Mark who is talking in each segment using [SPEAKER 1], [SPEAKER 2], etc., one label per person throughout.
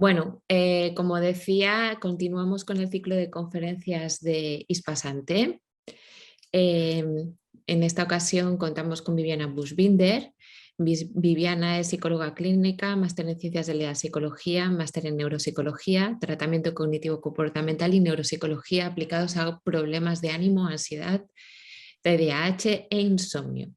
[SPEAKER 1] Bueno, como decía, continuamos con el ciclo de conferencias de ISPA-Santé. En esta ocasión contamos con Viviana Buschbinder. Viviana es psicóloga clínica, máster en ciencias de la psicología, máster en neuropsicología, tratamiento cognitivo comportamental y neuropsicología aplicados a problemas de ánimo, ansiedad, TDAH e insomnio.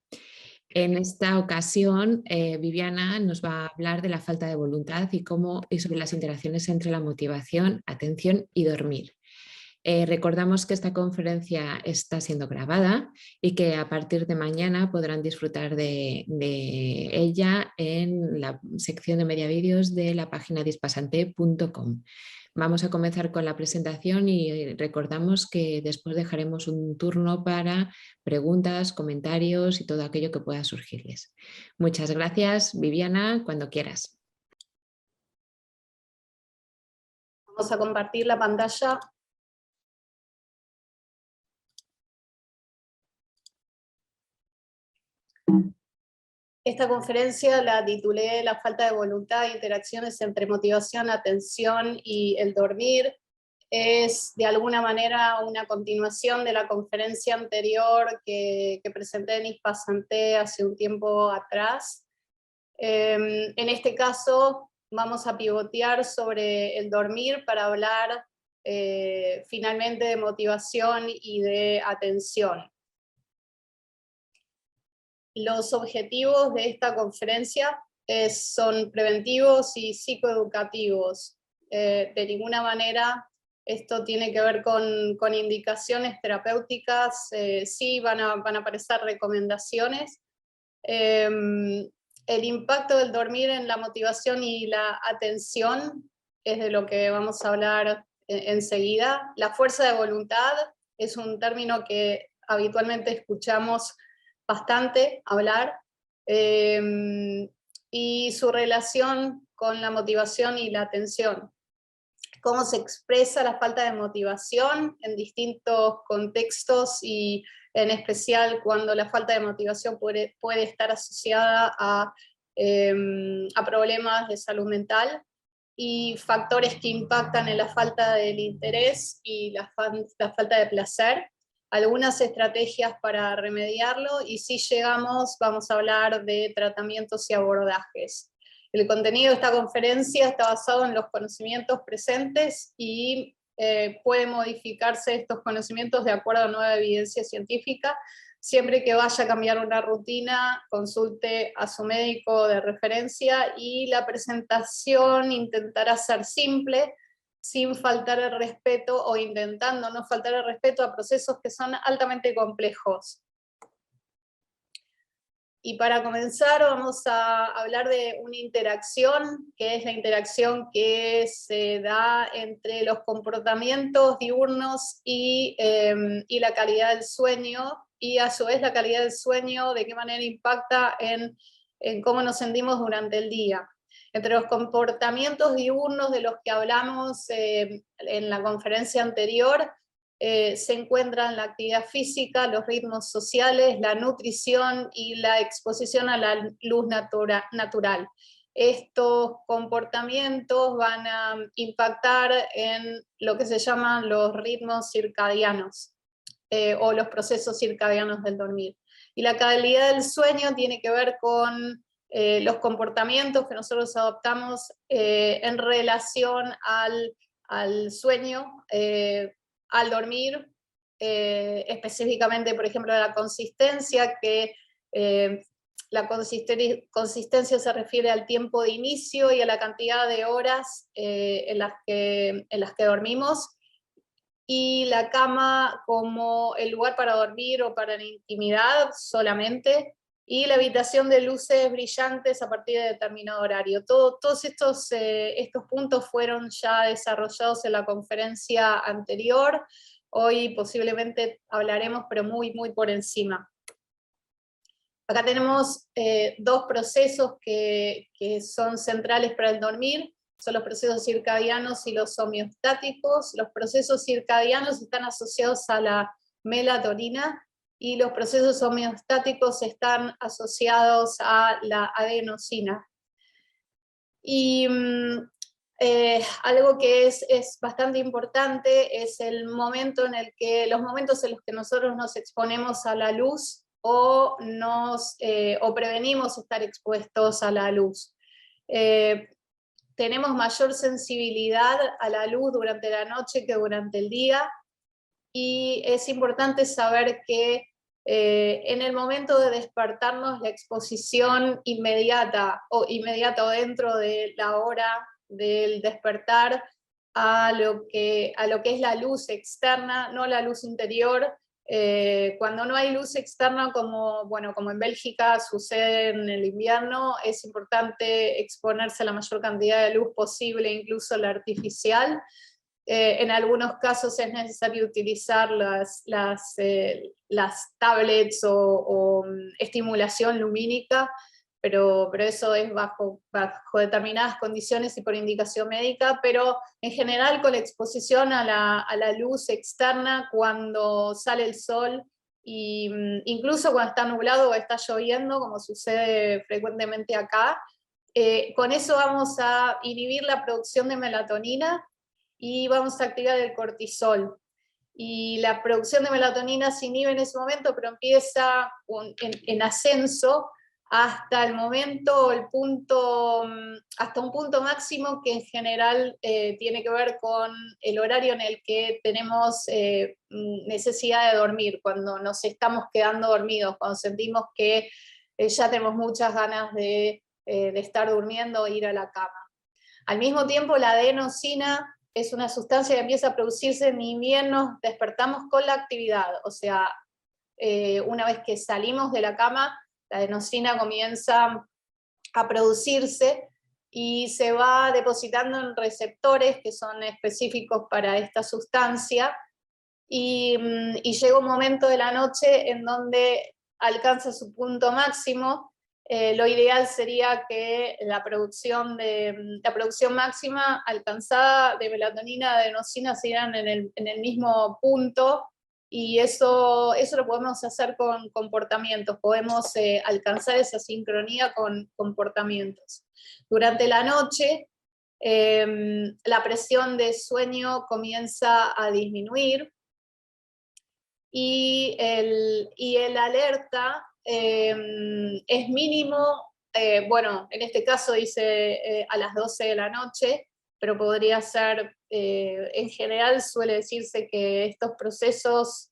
[SPEAKER 1] En esta ocasión, Viviana nos va a hablar de la falta de voluntad y sobre las interacciones entre la motivación, atención y dormir. Recordamos que esta conferencia está siendo grabada y que a partir de mañana podrán disfrutar de ella en la sección de media vídeos de la página dispasante.com. Vamos a comenzar con la presentación y recordamos que después dejaremos un turno para preguntas, comentarios y todo aquello que pueda surgirles. Muchas gracias, Viviana, cuando quieras.
[SPEAKER 2] Vamos a compartir la pantalla. Esta conferencia la titulé La falta de voluntad e interacciones entre motivación, atención y el dormir. Es de alguna manera una continuación de la conferencia anterior que presenté en ISPA-Santé hace un tiempo atrás. En este caso vamos a pivotear sobre el dormir para hablar finalmente de motivación y de atención. Los objetivos de esta conferencia son preventivos y psicoeducativos. De ninguna manera esto tiene que ver con indicaciones terapéuticas, sí van a aparecer recomendaciones. El impacto del dormir en la motivación y la atención es de lo que vamos a hablar enseguida. La fuerza de voluntad es un término que habitualmente escuchamos bastante hablar, y su relación con la motivación y la atención. Cómo se expresa la falta de motivación en distintos contextos y en especial cuando la falta de motivación puede estar asociada a problemas de salud mental y factores que impactan en la falta del interés y la falta de placer. Algunas estrategias para remediarlo y si llegamos vamos a hablar de tratamientos y abordajes. El contenido de esta conferencia está basado en los conocimientos presentes y puede modificarse estos conocimientos de acuerdo a nueva evidencia científica. Siempre que vaya a cambiar una rutina, consulte a su médico de referencia y la presentación intentará ser simple, sin faltar el respeto o intentando no faltar el respeto a procesos que son altamente complejos. Y para comenzar vamos a hablar de una interacción, que es la interacción que se da entre los comportamientos diurnos y la calidad del sueño, y a su vez la calidad del sueño, de qué manera impacta en cómo nos sentimos durante el día. Entre los comportamientos diurnos de los que hablamos en la conferencia anterior, se encuentran la actividad física, los ritmos sociales, la nutrición y la exposición a la luz natural. Estos comportamientos van a impactar en lo que se llaman los ritmos circadianos o los procesos circadianos del dormir. Y la calidad del sueño tiene que ver con los comportamientos que nosotros adoptamos en relación al sueño, al dormir, específicamente, por ejemplo, la consistencia, que la consistencia se refiere al tiempo de inicio y a la cantidad de horas en las que dormimos, y la cama como el lugar para dormir o para la intimidad solamente, y la evitación de luces brillantes a partir de determinado horario. Todos estos puntos fueron ya desarrollados en la conferencia anterior. Hoy posiblemente hablaremos, pero muy por encima. Acá tenemos dos procesos que son centrales para el dormir. Son los procesos circadianos y los homeostáticos. Los procesos circadianos están asociados a la melatonina y los procesos homeostáticos están asociados a la adenosina. Y Algo que es bastante importante es los momentos en los que nosotros nos exponemos a la luz o prevenimos estar expuestos a la luz. Tenemos mayor sensibilidad a la luz durante la noche que durante el día, y es importante saber que en el momento de despertarnos, la exposición inmediata o dentro de la hora del despertar a lo que es la luz externa, no la luz interior. Cuando no hay luz externa, como en Bélgica sucede en el invierno, es importante exponerse a la mayor cantidad de luz posible, incluso la artificial. En algunos casos es necesario utilizar las tablets o estimulación lumínica, pero eso es bajo determinadas condiciones y por indicación médica, pero en general con la exposición a la luz externa cuando sale el sol, y incluso cuando está nublado o está lloviendo, como sucede frecuentemente acá, con eso vamos a inhibir la producción de melatonina y vamos a activar el cortisol. Y la producción de melatonina se inhibe en ese momento, pero empieza en ascenso hasta el momento, hasta un punto máximo que en general tiene que ver con el horario en el que tenemos necesidad de dormir, cuando nos estamos quedando dormidos, cuando sentimos que ya tenemos muchas ganas de estar durmiendo o ir a la cama. Al mismo tiempo, la adenosina es una sustancia que empieza a producirse ni bien nos despertamos con la actividad, o sea, una vez que salimos de la cama, la adenosina comienza a producirse y se va depositando en receptores que son específicos para esta sustancia, y llega un momento de la noche en donde alcanza su punto máximo. Lo ideal sería que la producción máxima alcanzada de melatonina, de adenosina, sigan en el mismo punto, y eso lo podemos hacer con comportamientos, podemos alcanzar esa sincronía con comportamientos. Durante la noche, la presión de sueño comienza a disminuir, y el alerta es mínimo, en este caso dice a las 12 de la noche, pero podría ser, en general suele decirse que estos procesos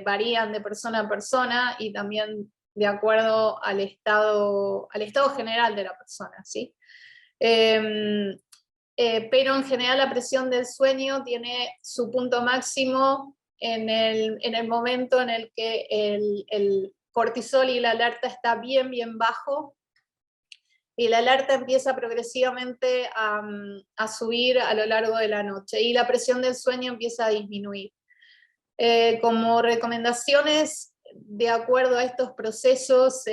[SPEAKER 2] varían de persona a persona y también de acuerdo al estado general de la persona, ¿sí? Pero en general la presión del sueño tiene su punto máximo en el momento en el que el cortisol y la alerta está bien bajo, y la alerta empieza progresivamente a subir a lo largo de la noche, y la presión del sueño empieza a disminuir. Como recomendaciones, de acuerdo a estos procesos,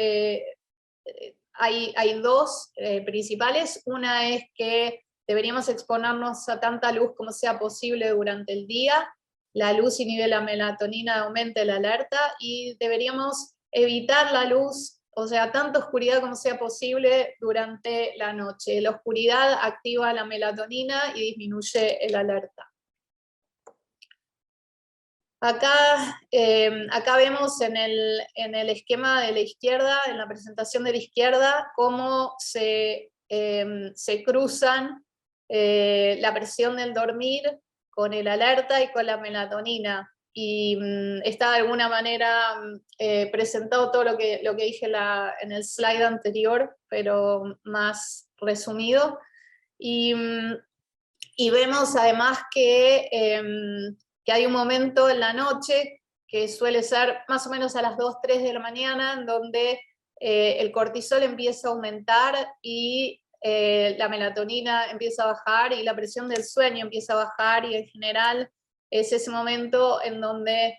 [SPEAKER 2] hay dos principales. Una es que deberíamos exponernos a tanta luz como sea posible durante el día. La luz inhibe la melatonina, aumenta la alerta, y deberíamos evitar la luz, o sea, tanta oscuridad como sea posible durante la noche. La oscuridad activa la melatonina y disminuye el alerta. Acá vemos en el esquema de la izquierda, en la presentación de la izquierda, cómo se cruzan la presión del dormir con el alerta y con la melatonina. Y está de alguna manera presentado todo lo que dije en el slide anterior, pero más resumido. Y vemos además que hay un momento en la noche, que suele ser más o menos a las 2, 3 de la mañana, en donde el cortisol empieza a aumentar y la melatonina empieza a bajar y la presión del sueño empieza a bajar, y en general es ese momento en donde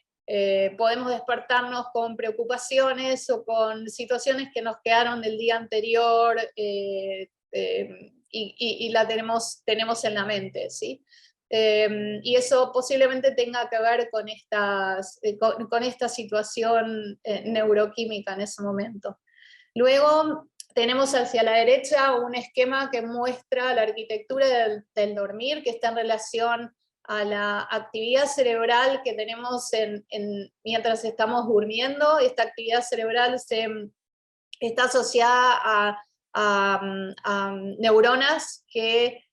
[SPEAKER 2] podemos despertarnos con preocupaciones o con situaciones que nos quedaron del día anterior y la tenemos en la mente, ¿sí? Y eso posiblemente tenga que ver con esta situación neuroquímica en ese momento. Luego Tenemos hacia la derecha un esquema que muestra la arquitectura del dormir, que está en relación a la actividad cerebral que tenemos mientras estamos durmiendo. Esta actividad cerebral está asociada a neuronas que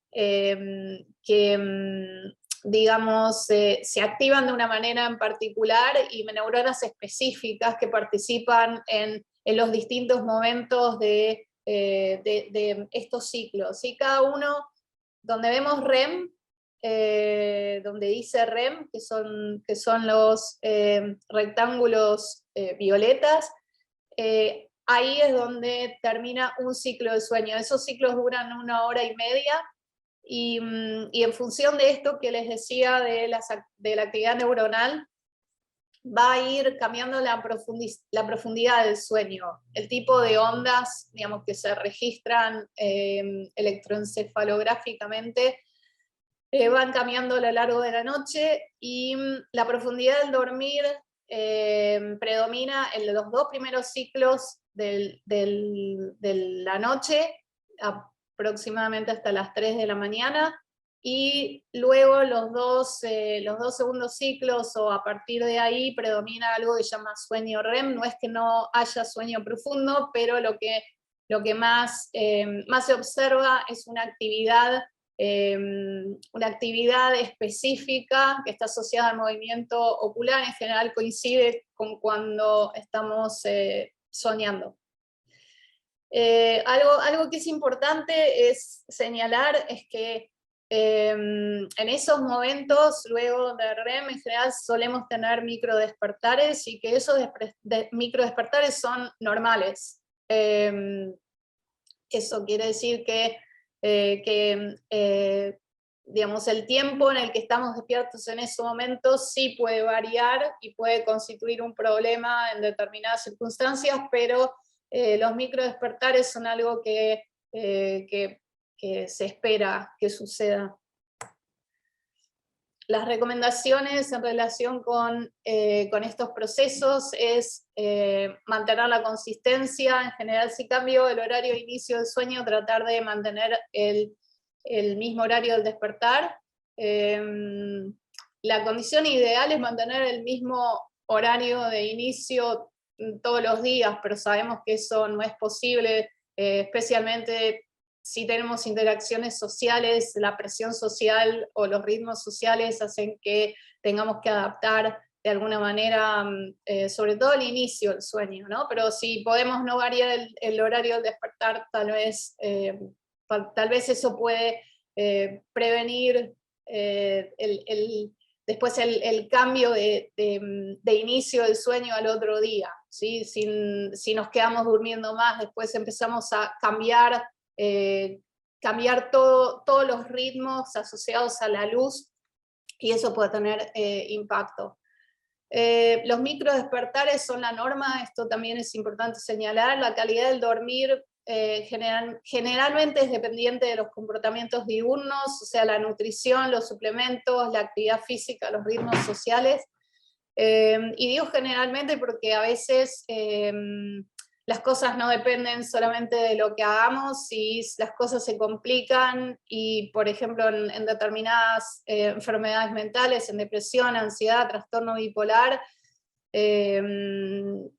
[SPEAKER 2] digamos, se activan de una manera en particular, y neuronas específicas que participan en los distintos momentos de estos ciclos. Y cada uno, donde vemos REM, donde dice REM, que son los rectángulos violetas, ahí es donde termina un ciclo de sueño. Esos ciclos duran 1 hora y media, y en función de esto que les decía de la actividad neuronal, va a ir cambiando la profundidad del sueño, el tipo de ondas, digamos, que se registran electroencefalográficamente, van cambiando a lo largo de la noche, y la profundidad del dormir predomina en los 2 primeros ciclos de la noche, aproximadamente hasta las 3 de la mañana, y luego los dos segundos ciclos, o a partir de ahí, predomina algo que se llama sueño REM. No es que no haya sueño profundo, pero lo que más se observa es una actividad específica que está asociada al movimiento ocular. En general coincide con cuando estamos soñando. Algo que es importante es señalar es que en esos momentos, luego de REM, en general solemos tener microdespertares, y que esos microdespertares son normales. Eso quiere decir que digamos, el tiempo en el que estamos despiertos en ese momento sí puede variar y puede constituir un problema en determinadas circunstancias, pero los microdespertares son algo que se espera que suceda. Las recomendaciones en relación con estos procesos es mantener la consistencia. En general, si cambio el horario de inicio del sueño, tratar de mantener el mismo horario del despertar. La condición ideal es mantener el mismo horario de inicio todos los días, pero sabemos que eso no es posible, especialmente si tenemos interacciones sociales. La presión social o los ritmos sociales hacen que tengamos que adaptar de alguna manera, sobre todo el inicio del sueño, ¿no? Pero si podemos no variar el horario del despertar, tal vez eso puede prevenir después el cambio de inicio del sueño al otro día, ¿sí? Si nos quedamos durmiendo más, después empezamos a cambiar todos los ritmos asociados a la luz, y eso puede tener impacto. Los microdespertares son la norma. Esto también es importante señalar. La calidad del dormir generalmente es dependiente de los comportamientos diurnos, o sea, la nutrición, los suplementos, la actividad física, los ritmos sociales. Y digo generalmente porque a veces las cosas no dependen solamente de lo que hagamos, y las cosas se complican, y por ejemplo en determinadas enfermedades mentales, en depresión, ansiedad, trastorno bipolar, el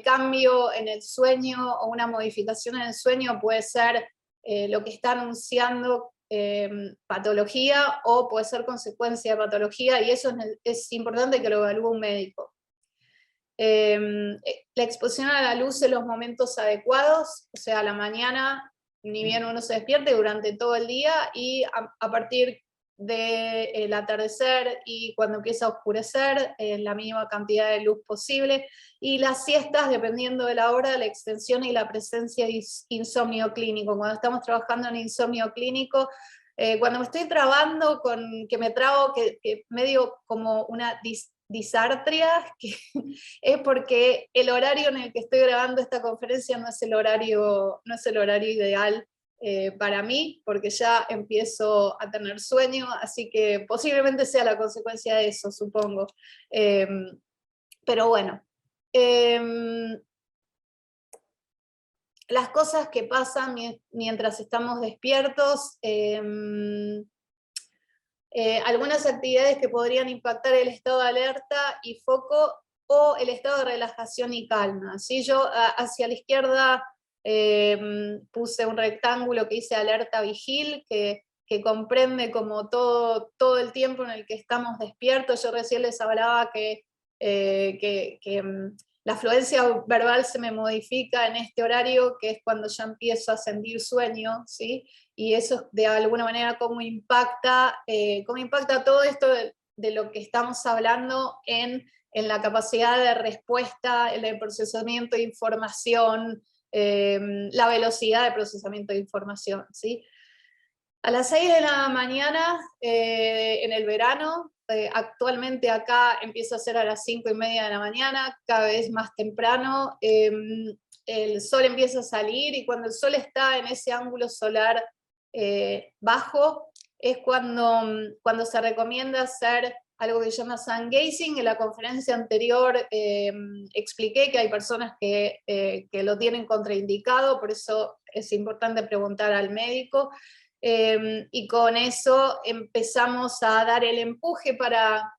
[SPEAKER 2] cambio en el sueño o una modificación en el sueño puede ser lo que está anunciando patología, o puede ser consecuencia de patología, y eso es importante que lo evalúe un médico. La exposición a la luz en los momentos adecuados, o sea, a la mañana, ni bien uno se despierte, durante todo el día, y a partir del atardecer y cuando empieza a oscurecer, la mínima cantidad de luz posible, y las siestas, dependiendo de la hora, la extensión y la presencia de insomnio clínico. Cuando estamos trabajando en insomnio clínico, cuando me estoy trabando, que me trago, que medio como una disartria, que es porque el horario en el que estoy grabando esta conferencia no es el horario ideal para mí, porque ya empiezo a tener sueño, así que posiblemente sea la consecuencia de eso, supongo. Pero bueno. las cosas que pasan mientras estamos despiertos, algunas actividades que podrían impactar el estado de alerta y foco, o el estado de relajación y calma. ¿Sí? Yo hacia la izquierda puse un rectángulo que dice alerta vigil, que comprende como todo el tiempo en el que estamos despiertos. Yo recién les hablaba que la fluencia verbal se me modifica en este horario, que es cuando ya empiezo a sentir sueño, ¿sí? Y eso de alguna manera cómo impacta todo esto de lo que estamos hablando en la capacidad de respuesta, el procesamiento de información, la velocidad de procesamiento de información, ¿sí? A las 6 de la mañana, en el verano, actualmente acá empieza a ser a las 5:30 de la mañana, cada vez más temprano, el sol empieza a salir, y cuando el sol está en ese ángulo solar bajo, es cuando se recomienda hacer algo que se llama sun gazing. En la conferencia anterior expliqué que hay personas que lo tienen contraindicado, por eso es importante preguntar al médico. Y con eso empezamos a dar el empuje para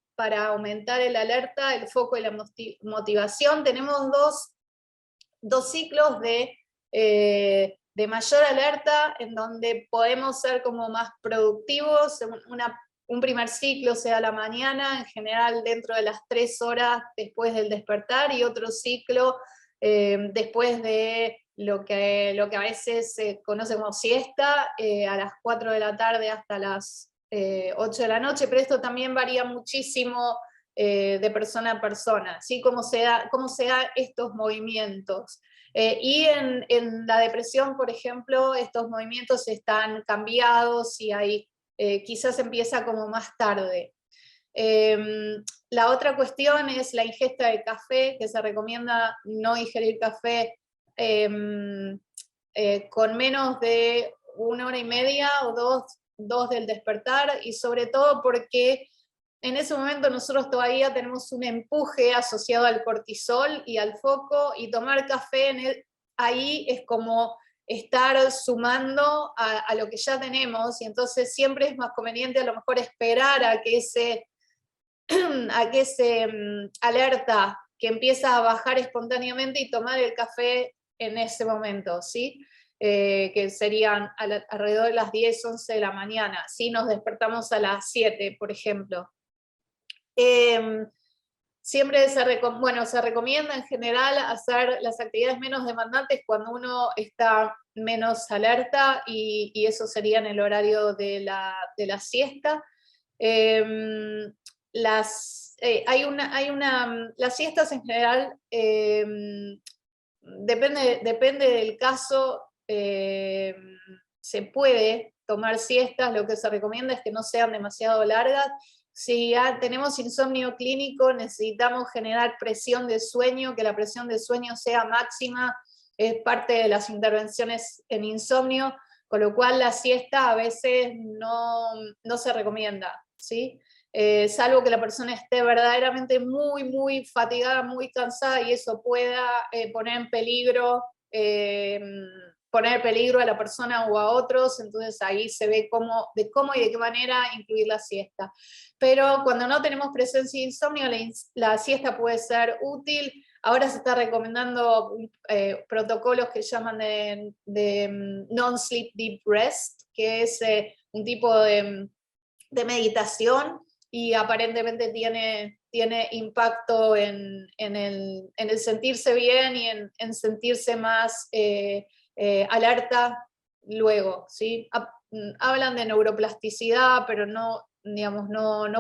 [SPEAKER 2] aumentar el alerta, el foco y la motivación. Tenemos dos ciclos de mayor alerta, en donde podemos ser como más productivos. Un primer ciclo sea la mañana, en general dentro de las 3 horas después del despertar, y otro ciclo después de lo que a veces se conoce como siesta, a las 4 de la tarde hasta las 8 de la noche, pero esto también varía muchísimo de persona a persona, ¿sí? Cómo se da estos movimientos. Y en la depresión, por ejemplo, estos movimientos están cambiados y quizás empieza como más tarde. La otra cuestión es la ingesta de café, que se recomienda no ingerir café con menos de 1 hora y media o dos del despertar, y sobre todo porque en ese momento nosotros todavía tenemos un empuje asociado al cortisol y al foco, y tomar café ahí es como estar sumando a lo que ya tenemos, y entonces siempre es más conveniente a lo mejor esperar a que ese alerta que empieza a bajar espontáneamente y tomar el café en ese momento, ¿sí? Que serían alrededor de las 10, 11 de la mañana, si nos despertamos a las 7, por ejemplo. Siempre se recomienda en general hacer las actividades menos demandantes cuando uno está menos alerta, y eso sería en el horario de la siesta. Las siestas en general, depende del caso, se puede tomar siestas. Lo que se recomienda es que no sean demasiado largas. Si ya tenemos insomnio clínico, necesitamos generar presión de sueño, que la presión de sueño sea máxima, es parte de las intervenciones en insomnio, con lo cual la siesta a veces no se recomienda, ¿sí? Salvo que la persona esté verdaderamente muy, muy fatigada, muy cansada, y eso pueda poner en peligro a la persona o a otros. Entonces ahí se ve cómo y de qué manera incluir la siesta. Pero cuando no tenemos presencia de insomnio, la siesta puede ser útil. Ahora se está recomendando protocolos que llaman de non-sleep deep rest, que es un tipo de meditación, y aparentemente tiene impacto en el sentirse bien y en sentirse más alerta luego, ¿sí? Hablan de neuroplasticidad, pero no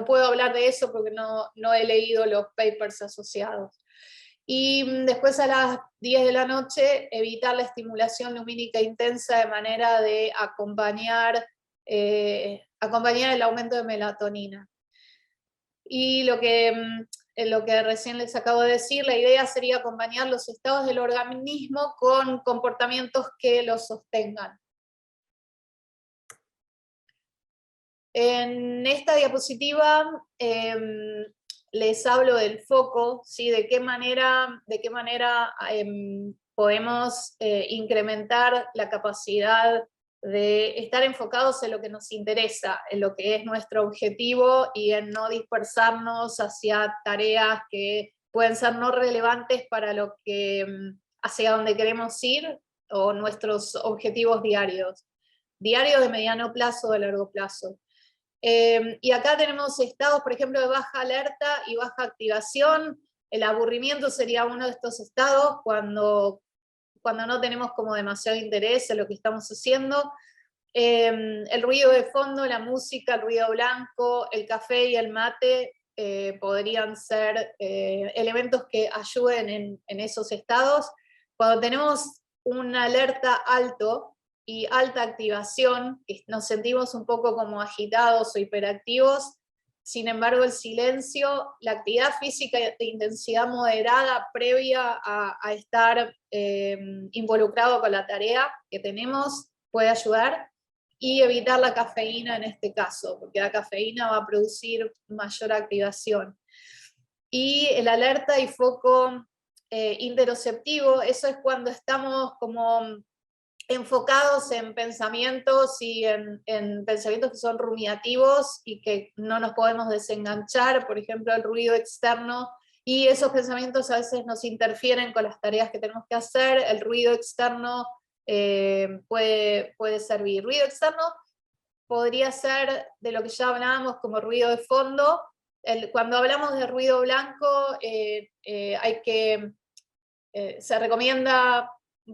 [SPEAKER 2] puedo hablar de eso porque no he leído los papers asociados. Y después a las 10 de la noche, evitar la estimulación lumínica intensa, de manera de acompañar el aumento de melatonina. Y lo que recién les acabo de decir, la idea sería acompañar los estados del organismo con comportamientos que los sostengan. En esta diapositiva les hablo del foco, ¿sí? De qué manera podemos incrementar la capacidad de estar enfocados en lo que nos interesa, en lo que es nuestro objetivo y en no dispersarnos hacia tareas que pueden ser no relevantes para lo que, hacia donde queremos ir o nuestros objetivos diarios de mediano plazo, de largo plazo. Y acá tenemos estados, por ejemplo, de baja alerta y baja activación. El aburrimiento sería uno de estos estados cuando no tenemos como demasiado interés en lo que estamos haciendo. El ruido de fondo, la música, el ruido blanco, el café y el mate podrían ser elementos que ayuden en esos estados. Cuando tenemos una alerta alto y alta activación, nos sentimos un poco como agitados o hiperactivos. Sin embargo, el silencio, la actividad física de intensidad moderada previa a estar involucrado con la tarea que tenemos puede ayudar, y evitar la cafeína en este caso, porque la cafeína va a producir mayor activación. Y el alerta y foco interoceptivo, eso es cuando estamos como enfocados en pensamientos y en pensamientos que son rumiativos y que no nos podemos desenganchar, por ejemplo, el ruido externo, y esos pensamientos a veces nos interfieren con las tareas que tenemos que hacer. El ruido externo puede servir. Ruido externo podría ser de lo que ya hablábamos como ruido de fondo. Cuando hablamos de ruido blanco, se recomienda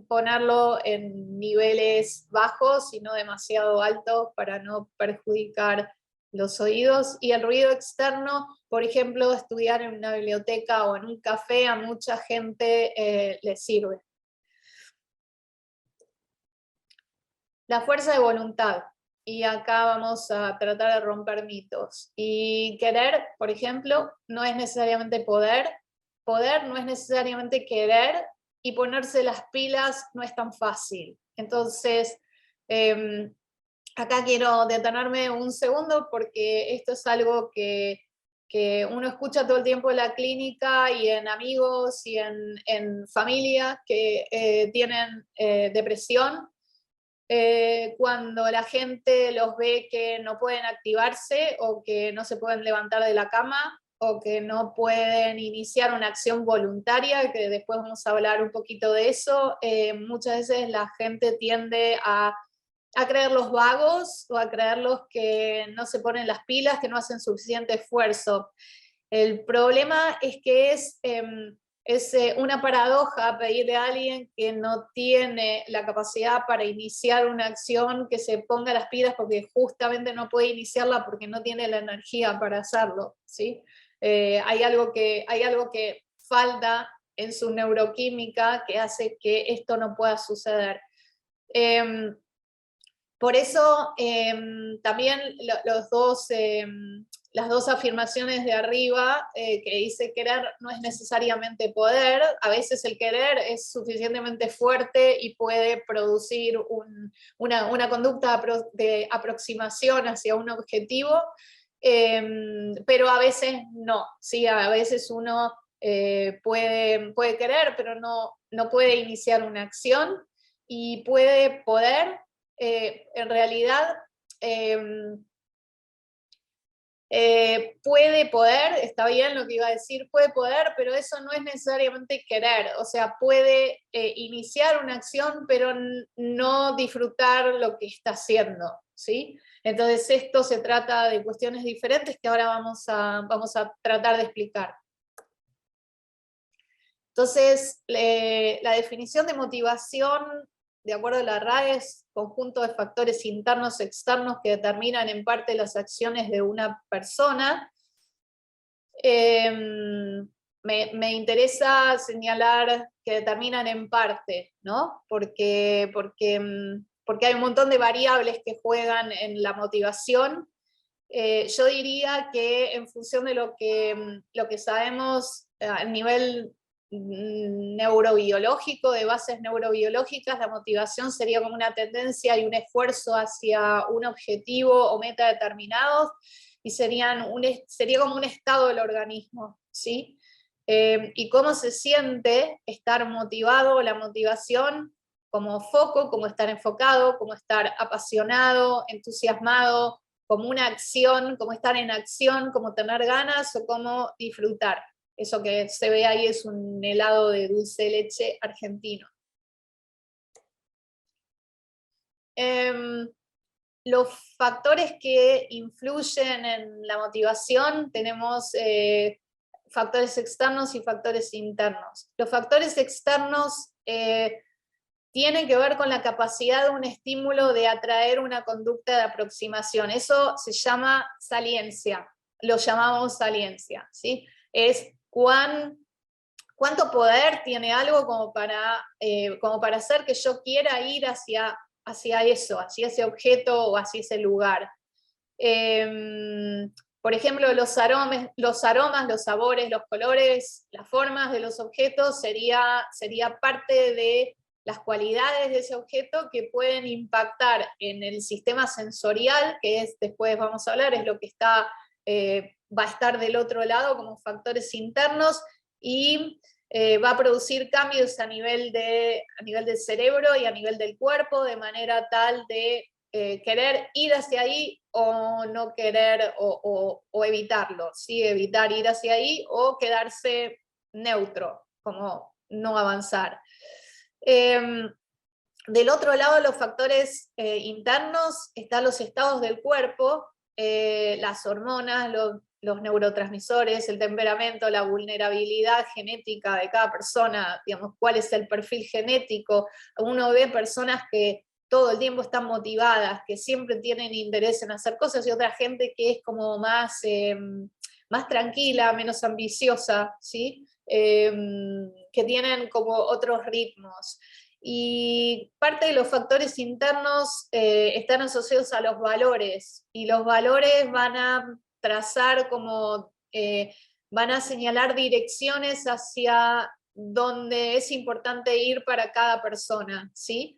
[SPEAKER 2] ponerlo en niveles bajos y no demasiado altos para no perjudicar los oídos. Y el ruido externo, por ejemplo, estudiar en una biblioteca o en un café, a mucha gente le sirve. La fuerza de voluntad. Y acá vamos a tratar de romper mitos. Y querer, por ejemplo, no es necesariamente poder. Poder no es necesariamente querer, y ponerse las pilas no es tan fácil. Entonces, acá quiero detenerme un segundo porque esto es algo que uno escucha todo el tiempo en la clínica y en amigos y en familia que tienen depresión. Cuando la gente los ve que no pueden activarse o que no se pueden levantar de la cama o que no pueden iniciar una acción voluntaria, que después vamos a hablar un poquito de eso, muchas veces la gente tiende a creerlos vagos o a creerlos que no se ponen las pilas, que no hacen suficiente esfuerzo. El problema es que es una paradoja pedirle a alguien que no tiene la capacidad para iniciar una acción que se ponga las pilas, porque justamente no puede iniciarla porque no tiene la energía para hacerlo, ¿sí? Hay algo que falta en su neuroquímica que hace que esto no pueda suceder. Por eso también las dos afirmaciones de arriba, que dice querer no es necesariamente poder. A veces el querer es suficientemente fuerte y puede producir una conducta de aproximación hacia un objetivo, pero a veces no, ¿sí? A veces uno puede querer, pero no puede iniciar una acción, y puede poder. En realidad puede poder, está bien lo que iba a decir, puede poder, pero eso no es necesariamente querer. O sea, puede iniciar una acción, pero no disfrutar lo que está haciendo, ¿sí? Entonces esto se trata de cuestiones diferentes que ahora vamos a tratar de explicar. Entonces, la definición de motivación, de acuerdo a la RAE, es conjunto de factores internos y externos que determinan en parte las acciones de una persona. Me interesa señalar que determinan en parte, ¿no? Porque hay un montón de variables que juegan en la motivación. Yo diría que en función de lo que sabemos a nivel neurobiológico, de bases neurobiológicas, la motivación sería como una tendencia y un esfuerzo hacia un objetivo o meta determinados, y sería como un estado del organismo, ¿sí? y cómo se siente estar motivado, la motivación como foco, como estar enfocado, como estar apasionado, entusiasmado, como una acción, como estar en acción, como tener ganas o como disfrutar. Eso que se ve ahí es un helado de dulce de leche argentino. Los factores que influyen en la motivación, tenemos factores externos y factores internos. Los factores externos tienen que ver con la capacidad de un estímulo de atraer una conducta de aproximación. Eso se llama saliencia, lo llamamos saliencia, ¿sí? Es cuánto poder tiene algo como para hacer que yo quiera ir hacia eso, hacia ese objeto o hacia ese lugar. Por ejemplo, los aromas, los sabores, los colores, las formas de los objetos sería parte de las cualidades de ese objeto que pueden impactar en el sistema sensorial, que es, después vamos a hablar, es lo que va a estar del otro lado como factores internos, y va a producir cambios a nivel del cerebro y a nivel del cuerpo, de manera tal de querer ir hacia ahí o no querer o evitarlo, ¿sí? Evitar ir hacia ahí o quedarse neutro, como no avanzar. Del otro lado, los factores internos están los estados del cuerpo, las hormonas, los neurotransmisores, el temperamento, la vulnerabilidad genética de cada persona, digamos, cuál es el perfil genético. Uno ve personas que todo el tiempo están motivadas, que siempre tienen interés en hacer cosas, y otra gente que es como más tranquila, menos ambiciosa, ¿sí? Que tienen como otros ritmos. Y parte de los factores internos están asociados a los valores, y los valores van a trazar van a señalar direcciones hacia donde es importante ir para cada persona, ¿sí?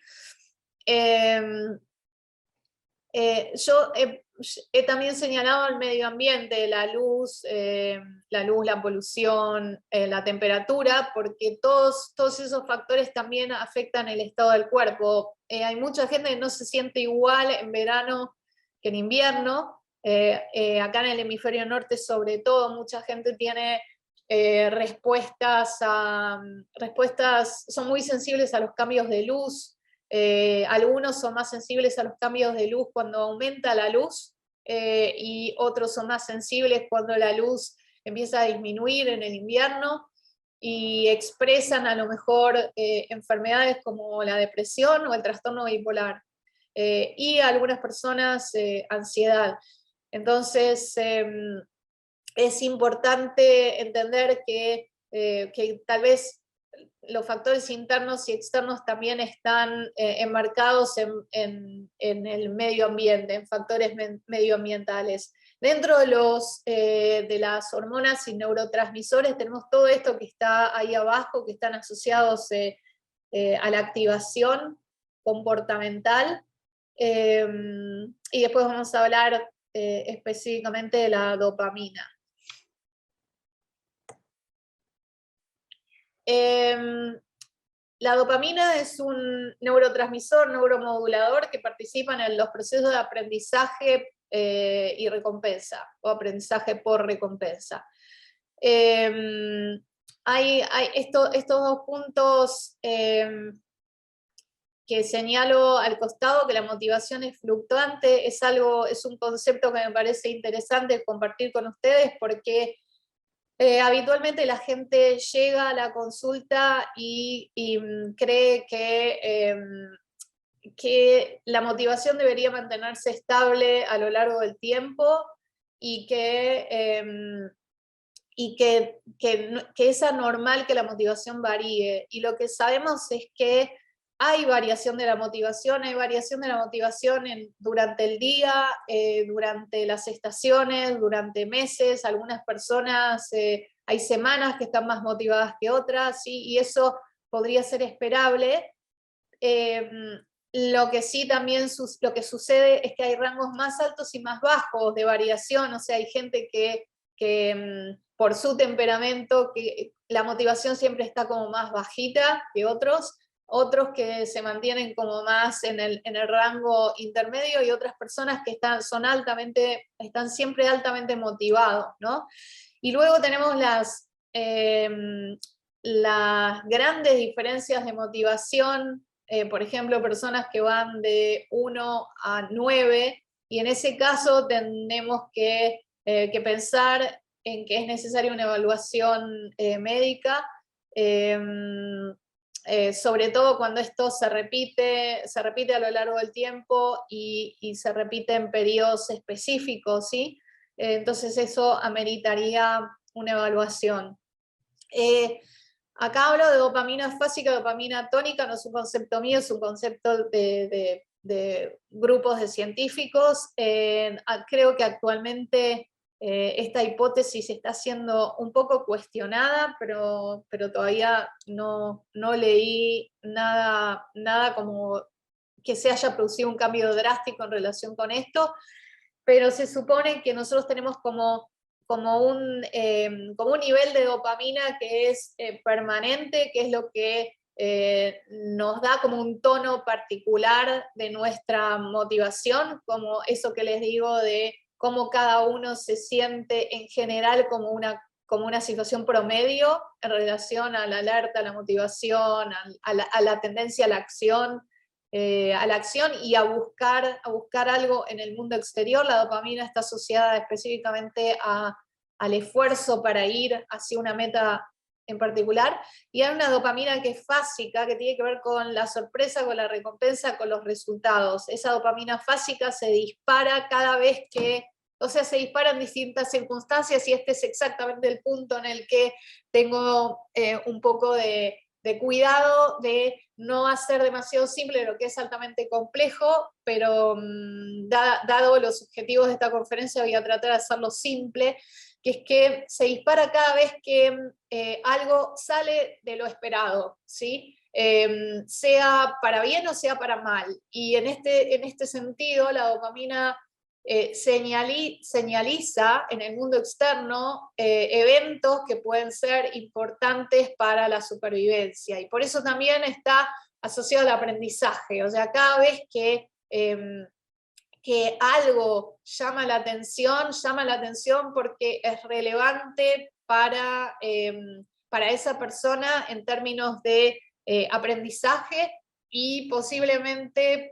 [SPEAKER 2] Yo he también señalado el medio ambiente, la luz, la polución, la temperatura, porque todos esos factores también afectan el estado del cuerpo. Hay mucha gente que no se siente igual en verano que en invierno. Acá en el hemisferio norte, sobre todo, mucha gente tiene respuestas, son muy sensibles a los cambios de luz. Algunos son más sensibles a los cambios de luz cuando aumenta la luz, y otros son más sensibles cuando la luz empieza a disminuir en el invierno, y expresan a lo mejor enfermedades como la depresión o el trastorno bipolar, y a algunas personas ansiedad. Entonces es importante entender que tal vez los factores internos y externos también están enmarcados en el medio ambiente, en factores medioambientales. Dentro de las hormonas y neurotransmisores tenemos todo esto que está ahí abajo, que están asociados a la activación comportamental, y después vamos a hablar específicamente de la dopamina. La dopamina es un neurotransmisor, neuromodulador que participa en los procesos de aprendizaje y recompensa, o aprendizaje por recompensa. Hay estos dos puntos que señalo al costado, que la motivación es fluctuante, es un concepto que me parece interesante compartir con ustedes, porque habitualmente la gente llega a la consulta y cree que la motivación debería mantenerse estable a lo largo del tiempo, y que es anormal que la motivación varíe. Y lo que sabemos es que hay variación de la motivación, durante el día, durante las estaciones, durante meses. Algunas personas, hay semanas que están más motivadas que otras, ¿sí? Y eso podría ser esperable. Lo que sí también lo que sucede es que hay rangos más altos y más bajos de variación, o sea, hay gente que por su temperamento, que la motivación siempre está como más bajita que otros que se mantienen como más en el rango intermedio, y otras personas que están siempre altamente motivados, ¿no? Y luego tenemos las grandes diferencias de motivación, por ejemplo, personas que van de 1 a 9, y en ese caso tenemos que pensar en que es necesaria una evaluación médica, sobre todo cuando esto se repite a lo largo del tiempo y se repite en periodos específicos, ¿sí? Entonces eso ameritaría una evaluación. Acá hablo de dopamina fásica, dopamina tónica, no es un concepto mío, es un concepto de grupos de científicos. Creo que actualmente esta hipótesis está siendo un poco cuestionada, pero todavía no leí nada como que se haya producido un cambio drástico en relación con esto, pero se supone que nosotros tenemos como un nivel de dopamina que es permanente, que es lo que nos da como un tono particular de nuestra motivación, como eso que les digo de cómo cada uno se siente en general como una situación promedio en relación a la alerta, a la motivación, a la tendencia a la acción y a buscar algo en el mundo exterior. La dopamina está asociada específicamente al esfuerzo para ir hacia una meta en particular, y hay una dopamina que es fásica, que tiene que ver con la sorpresa, con la recompensa, con los resultados. Esa dopamina fásica se dispara cada vez que, o sea, se dispara en distintas circunstancias, y este es exactamente el punto en el que tengo un poco de cuidado de no hacer demasiado simple lo que es altamente complejo, pero dado los objetivos de esta conferencia voy a tratar de hacerlo simple, que es que se dispara cada vez que algo sale de lo esperado, ¿sí? Sea para bien o sea para mal. Y en este sentido, la dopamina señaliza en el mundo externo eventos que pueden ser importantes para la supervivencia, y por eso también está asociado al aprendizaje. O sea, cada vez que algo llama la atención porque es relevante para esa persona en términos de aprendizaje, y posiblemente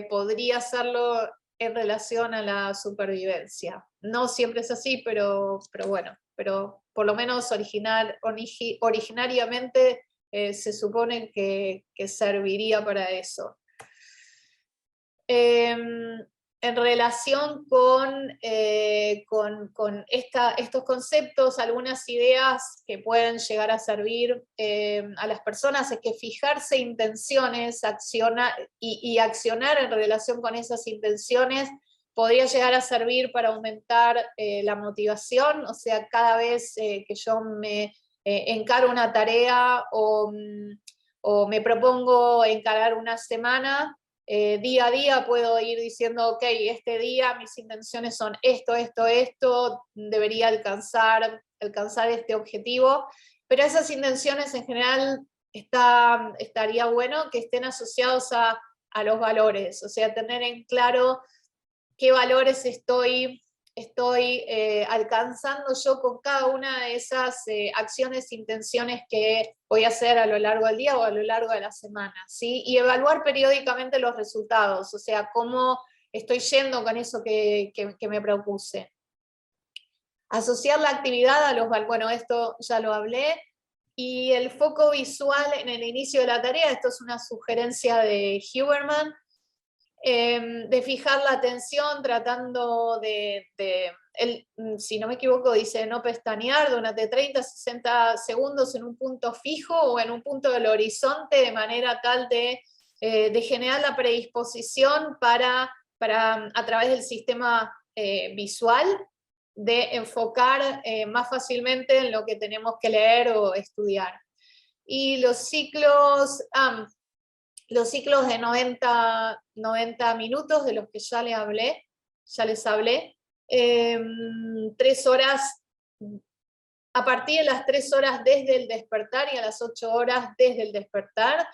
[SPEAKER 2] podría hacerlo en relación a la supervivencia. No siempre es así, pero bueno, pero por lo menos originariamente se supone que serviría para eso. En relación con estos conceptos, algunas ideas que pueden llegar a servir a las personas es que fijarse intenciones, y accionar en relación con esas intenciones podría llegar a servir para aumentar la motivación. O sea, cada vez que yo me encaro una tarea o me propongo encarar una semana, día a día puedo ir diciendo, ok, este día mis intenciones son esto, debería alcanzar este objetivo, pero esas intenciones en general estaría bueno que estén asociados a los valores, o sea, tener en claro qué valores estoy alcanzando yo con cada una de esas acciones, intenciones que voy a hacer a lo largo del día o a lo largo de la semana, ¿sí? Y evaluar periódicamente los resultados, o sea, cómo estoy yendo con eso que me propuse. Asociar la actividad a los valores, bueno, esto ya lo hablé, y el foco visual en el inicio de la tarea, esto es una sugerencia de Huberman, de fijar la atención tratando él, si no me equivoco, dice no pestañear durante 30 a 60 segundos en un punto fijo o en un punto del horizonte, de manera tal de generar la predisposición para a través del sistema visual, de enfocar más fácilmente en lo que tenemos que leer o estudiar. Y los ciclos de 90 minutos, de los que ya les hablé, 3 horas a partir de las 3 horas desde el despertar y a las 8 horas desde el despertar,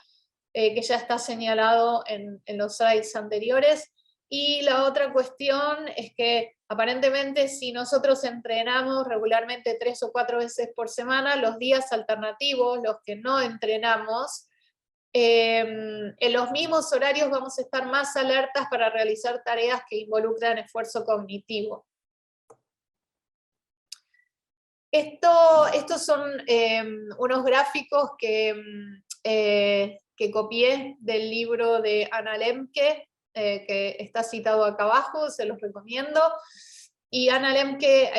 [SPEAKER 2] que ya está señalado en los slides anteriores. Y la otra cuestión es que aparentemente si nosotros entrenamos regularmente 3 o 4 veces por semana, los días alternativos, los que no entrenamos, en los mismos horarios vamos a estar más alertas para realizar tareas que involucran esfuerzo cognitivo. Estos son unos gráficos que copié del libro de Anna Lemke, que está citado acá abajo, se los recomiendo. Y Anna Lemke,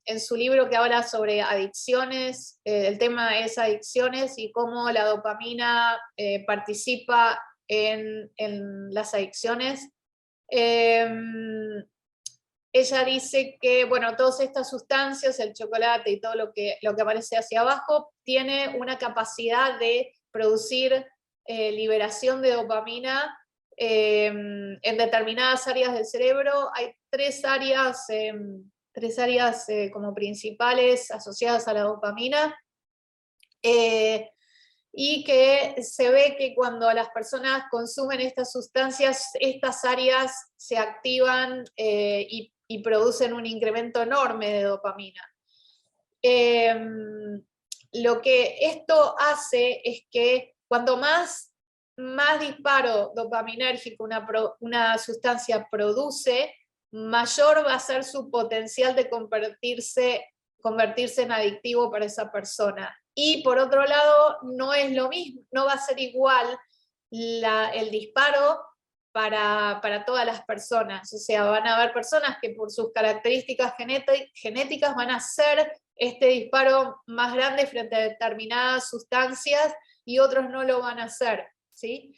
[SPEAKER 2] en su libro que habla sobre adicciones, el tema es adicciones y cómo la dopamina participa en las adicciones. Ella dice que, bueno, todas estas sustancias, el chocolate y todo lo que aparece hacia abajo, tiene una capacidad de producir liberación de dopamina en determinadas áreas del cerebro. Hay tres áreas como principales asociadas a la dopamina, y que se ve que cuando las personas consumen estas sustancias, estas áreas se activan y producen un incremento enorme de dopamina. Lo que esto hace es que cuanto más disparo dopaminérgico una sustancia produce, mayor va a ser su potencial de convertirse en adictivo para esa persona. Y por otro lado, no es lo mismo, no va a ser igual el disparo para todas las personas. O sea, van a haber personas que por sus características genéticas van a hacer este disparo más grande frente a determinadas sustancias y otros no lo van a hacer, ¿sí?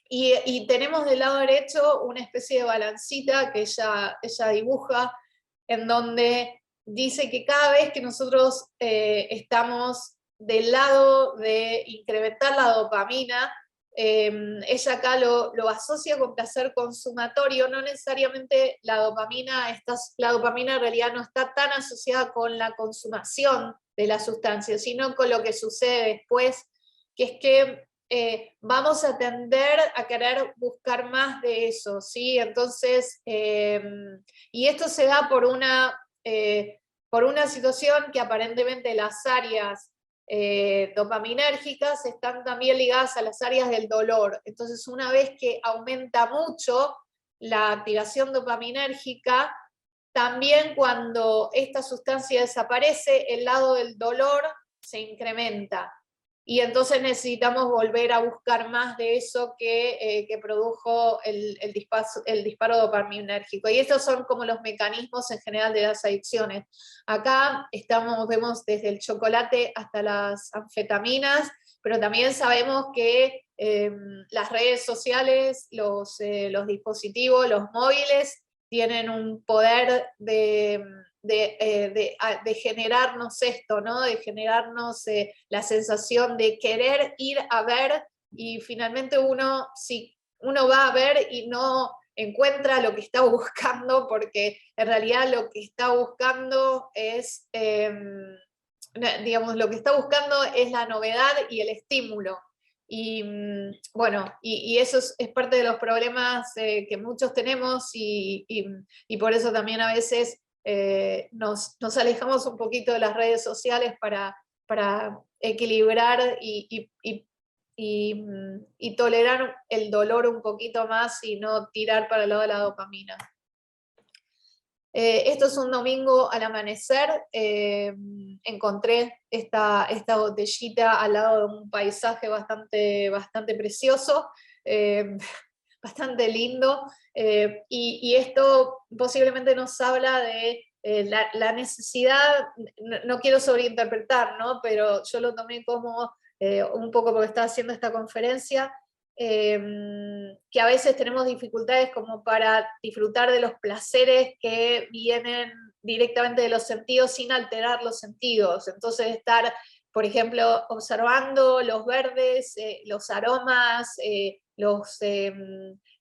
[SPEAKER 2] Y tenemos del lado derecho una especie de balancita que ella dibuja, en donde dice que cada vez que nosotros estamos del lado de incrementar la dopamina, ella acá lo asocia con placer consumatorio. No necesariamente la dopamina en realidad no está tan asociada con la consumación de la sustancia, sino con lo que sucede después, que es que vamos a tender a querer buscar más de eso, ¿sí? Entonces, y esto se da por una situación que aparentemente las áreas dopaminérgicas están también ligadas a las áreas del dolor. Entonces, una vez que aumenta mucho la activación dopaminérgica, también cuando esta sustancia desaparece, el lado del dolor se incrementa. Y entonces necesitamos volver a buscar más de eso que produjo el disparo dopaminérgico. Y estos son como los mecanismos en general de las adicciones. Acá vemos desde el chocolate hasta las anfetaminas, pero también sabemos que las redes sociales, los dispositivos, los móviles, tienen un poder de generarnos esto, ¿no? De generarnos la sensación de querer ir a ver, y finalmente si uno va a ver y no encuentra lo que está buscando, porque en realidad lo que está buscando es, lo que está buscando es la novedad y el estímulo. Y bueno, y eso es parte de los problemas que muchos tenemos, y por eso también a veces nos alejamos un poquito de las redes sociales para equilibrar y tolerar el dolor un poquito más y no tirar para el lado de la dopamina. Esto es un domingo al amanecer. Encontré esta botellita al lado de un paisaje bastante precioso, bastante lindo, y esto posiblemente nos habla de la necesidad, no quiero sobreinterpretar, ¿no? Pero yo lo tomé como un poco porque estaba haciendo esta conferencia, que a veces tenemos dificultades como para disfrutar de los placeres que vienen directamente de los sentidos sin alterar los sentidos. Entonces estar, por ejemplo, observando los verdes, los aromas,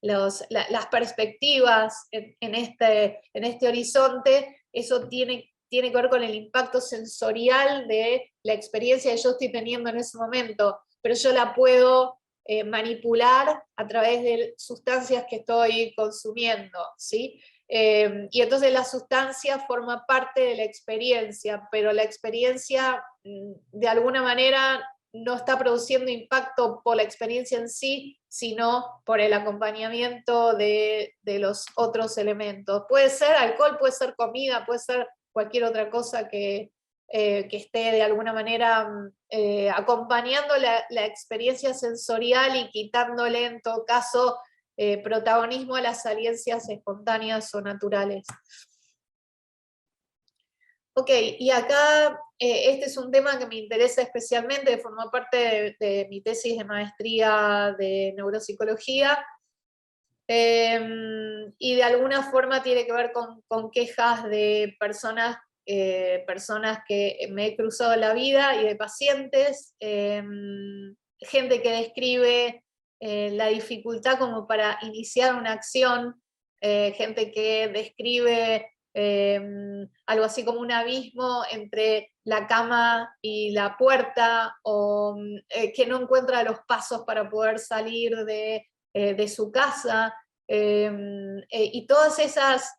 [SPEAKER 2] las perspectivas en este horizonte, eso tiene que ver con el impacto sensorial de la experiencia que yo estoy teniendo en ese momento, pero yo la puedo manipular a través de sustancias que estoy consumiendo, ¿sí? Y entonces la sustancia forma parte de la experiencia, pero la experiencia de alguna manera no está produciendo impacto por la experiencia en sí, sino por el acompañamiento de los otros elementos. Puede ser alcohol, puede ser comida, puede ser cualquier otra cosa que esté de alguna manera acompañando la experiencia sensorial y quitándole en todo caso protagonismo a las saliencias espontáneas o naturales. Ok, y acá este es un tema que me interesa especialmente, forma parte de mi tesis de maestría de neuropsicología, y de alguna forma tiene que ver con quejas de personas que me he cruzado en la vida y de pacientes, gente que describe la dificultad como para iniciar una acción, gente que describe algo así como un abismo entre la cama y la puerta, o que no encuentra los pasos para poder salir de su casa, y todas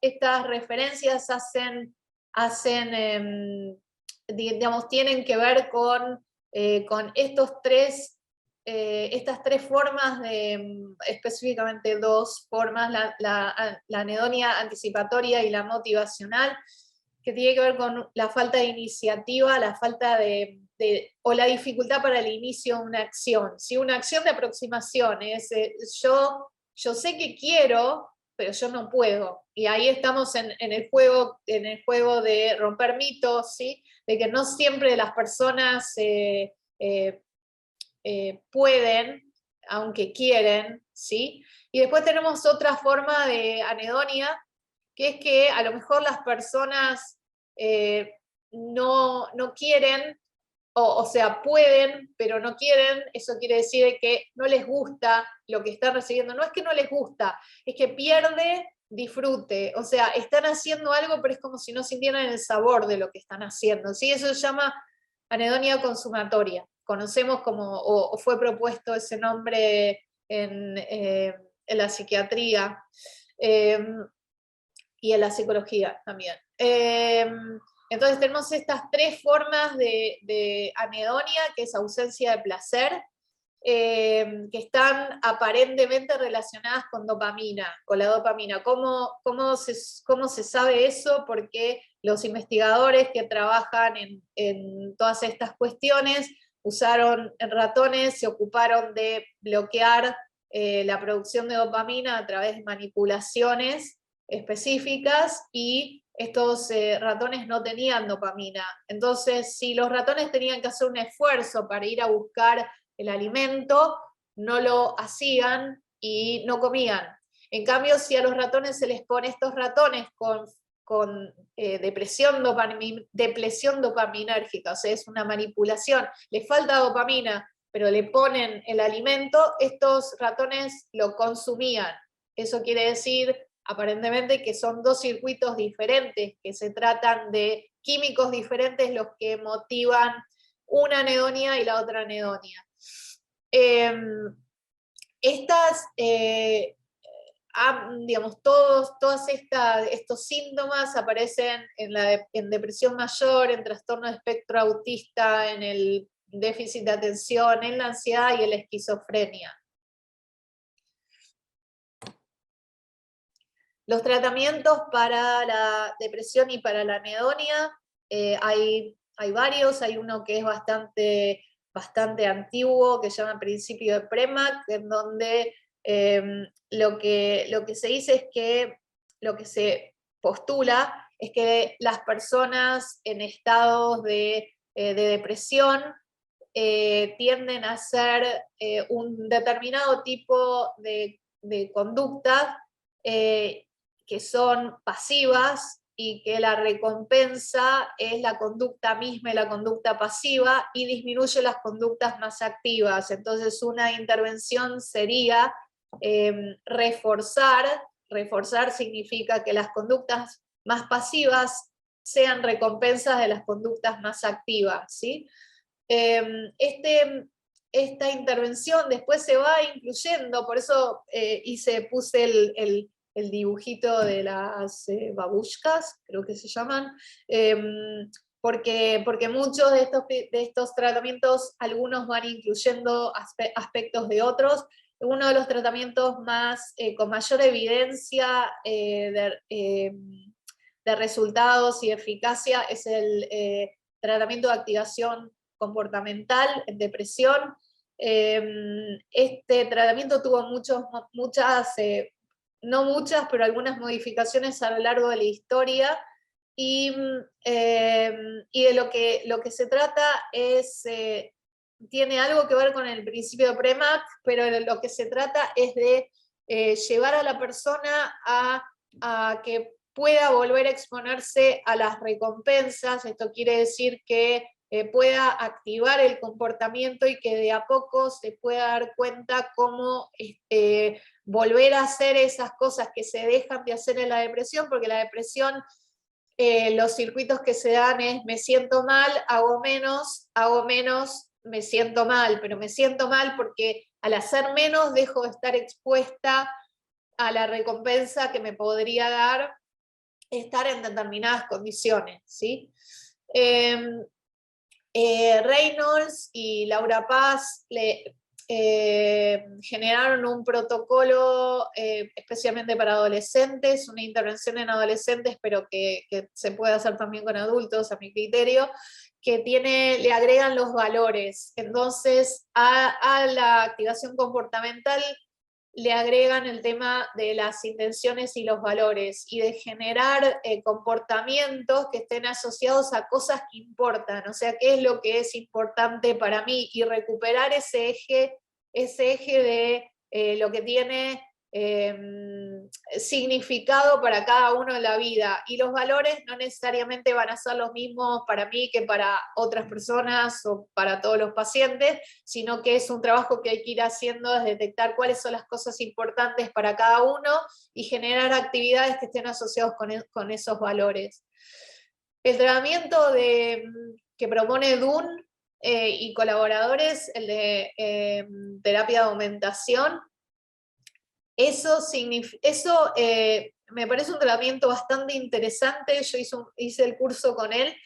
[SPEAKER 2] estas referencias digamos, tienen que ver con estas tres formas, específicamente dos formas, la anedonia anticipatoria y la motivacional, que tiene que ver con la falta de iniciativa, la falta o la dificultad para el inicio de una acción. Si una acción de aproximación es yo sé que quiero, pero yo no puedo. Y ahí estamos en el juego de romper mitos, ¿sí? De que no siempre las personas pueden, aunque quieren, ¿sí? Y después tenemos otra forma de anedonia, que es que a lo mejor las personas no quieren, o sea, pueden, pero no quieren. Eso quiere decir que no les gusta lo que están recibiendo. No es que no les gusta, es que pierde disfrute. O sea, están haciendo algo, pero es como si no sintieran el sabor de lo que están haciendo, ¿sí? Eso se llama anedonia consumatoria. Conocemos o fue propuesto ese nombre en la psiquiatría y en la psicología también. Entonces tenemos estas tres formas de anedonia, que es ausencia de placer, que están aparentemente relacionadas con la dopamina. ¿Cómo se sabe eso? Porque los investigadores que trabajan en todas estas cuestiones usaron ratones, se ocuparon de bloquear la producción de dopamina a través de manipulaciones específicas, y estos ratones no tenían dopamina. Entonces, si los ratones tenían que hacer un esfuerzo para ir a buscar el alimento, no lo hacían y no comían. En cambio, si a los ratones se les pone estos ratones con depresión dopaminérgica, o sea, es una manipulación, les falta dopamina, pero le ponen el alimento, estos ratones lo consumían. Eso quiere decir, aparentemente, que son dos circuitos diferentes, que se tratan de químicos diferentes los que motivan una anedonia y la otra anedonia. Digamos, todos estos síntomas aparecen en depresión mayor, en trastorno de espectro autista, en el déficit de atención, en la ansiedad y en la esquizofrenia. Los tratamientos para la depresión y para la anedonia, hay varios. Hay uno que es bastante antiguo, que se llama Principio de Premack, en donde lo que se dice es que lo que se postula es que las personas en estados de depresión tienden a hacer un determinado tipo de conductas que son pasivas, y que la recompensa es la conducta misma y la conducta pasiva, y disminuye las conductas más activas. Entonces una intervención sería reforzar significa que las conductas más pasivas sean recompensas de las conductas más activas, ¿sí? Esta intervención después se va incluyendo, por eso puse el dibujito de las babushkas, creo que se llaman, porque muchos de estos tratamientos, algunos van incluyendo aspectos de otros. Uno de los tratamientos con mayor evidencia de resultados y eficacia es el tratamiento de activación comportamental en depresión. Este tratamiento tuvo no muchas, pero algunas modificaciones a lo largo de la historia, y de lo que se trata tiene algo que ver con el principio de Premack, pero lo que se trata es de llevar a la persona a que pueda volver a exponerse a las recompensas. Esto quiere decir que pueda activar el comportamiento y que de a poco se pueda dar cuenta cómo volver a hacer esas cosas que se dejan de hacer en la depresión, porque la depresión, los circuitos que se dan es: me siento mal, hago menos, me siento mal, pero me siento mal porque al hacer menos dejo de estar expuesta a la recompensa que me podría dar estar en determinadas condiciones, ¿sí? Reynolds y Laura Paz generaron un protocolo especialmente para adolescentes, una intervención en adolescentes, pero que se puede hacer también con adultos, a mi criterio, que le agregan los valores. Entonces, a la activación comportamental le agregan el tema de las intenciones y los valores, y de generar comportamientos que estén asociados a cosas que importan, o sea, qué es lo que es importante para mí, y recuperar ese eje de lo que tiene significado para cada uno en la vida. Y los valores no necesariamente van a ser los mismos para mí que para otras personas o para todos los pacientes, sino que es un trabajo que hay que ir haciendo, es detectar cuáles son las cosas importantes para cada uno y generar actividades que estén asociadas con esos valores. El tratamiento que propone Dunn y colaboradores, el de terapia de aumentación, eso me parece un tratamiento bastante interesante. Yo hice el curso con él.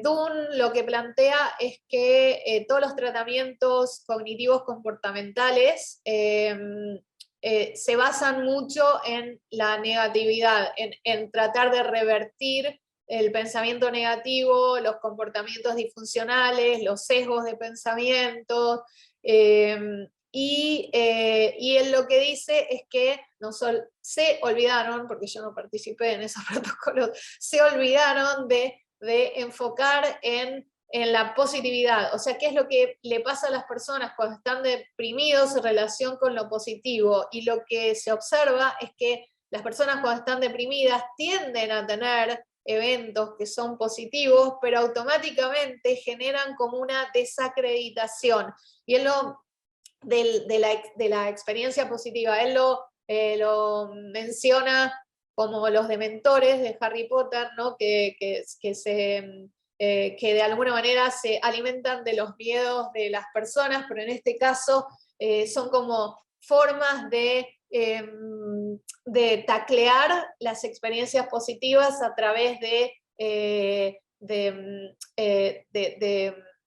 [SPEAKER 2] Dunn lo que plantea es que todos los tratamientos cognitivos comportamentales se basan mucho en la negatividad, en tratar de revertir el pensamiento negativo, los comportamientos disfuncionales, los sesgos de pensamiento. Y él lo que dice es que se olvidaron, porque yo no participé en esos protocolos, se olvidaron de enfocar en la positividad. O sea, qué es lo que le pasa a las personas cuando están deprimidos en relación con lo positivo. Y lo que se observa es que las personas cuando están deprimidas tienden a tener eventos que son positivos, pero automáticamente generan como una desacreditación. Y él de la experiencia positiva, él lo menciona como los dementores de Harry Potter, ¿no? que de alguna manera se alimentan de los miedos de las personas, pero en este caso son como formas de taclear las experiencias positivas a través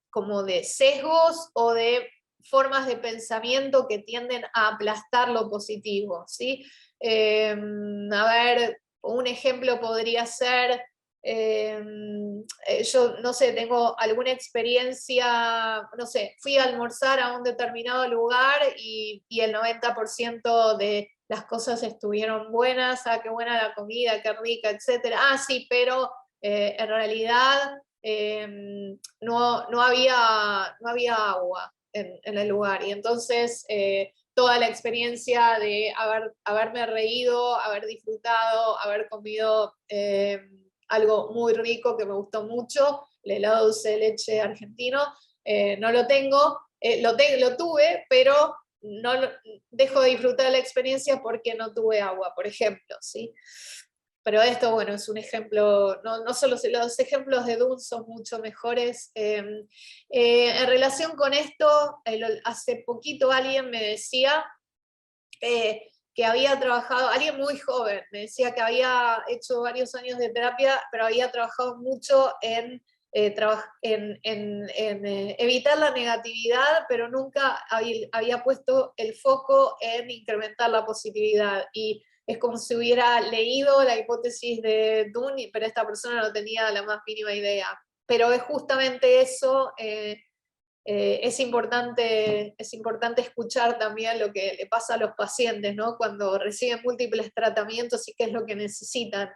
[SPEAKER 2] como de sesgos o de formas de pensamiento que tienden a aplastar lo positivo, ¿sí? A ver, un ejemplo podría ser, yo no sé, tengo alguna experiencia, no sé, fui a almorzar a un determinado lugar y el 90% de las cosas estuvieron buenas, qué buena la comida, qué rica, etc. Sí, pero en realidad no había agua en el lugar, y entonces toda la experiencia de haberme reído, haber disfrutado, haber comido algo muy rico que me gustó mucho, el helado dulce de leche argentino, no lo tengo, lo tuve, pero dejo de disfrutar la experiencia porque no tuve agua, por ejemplo, ¿sí? Pero esto, bueno, es un ejemplo, no solo los ejemplos de Dune son mucho mejores. En relación con esto, hace poquito alguien me decía que había trabajado, alguien muy joven, me decía que había hecho varios años de terapia, pero había trabajado mucho en evitar la negatividad, pero nunca había puesto el foco en incrementar la positividad. Y es como si hubiera leído la hipótesis de Dune, pero esta persona no tenía la más mínima idea. Pero es justamente eso. Es importante escuchar también lo que le pasa a los pacientes, ¿no? Cuando reciben múltiples tratamientos y qué es lo que necesitan.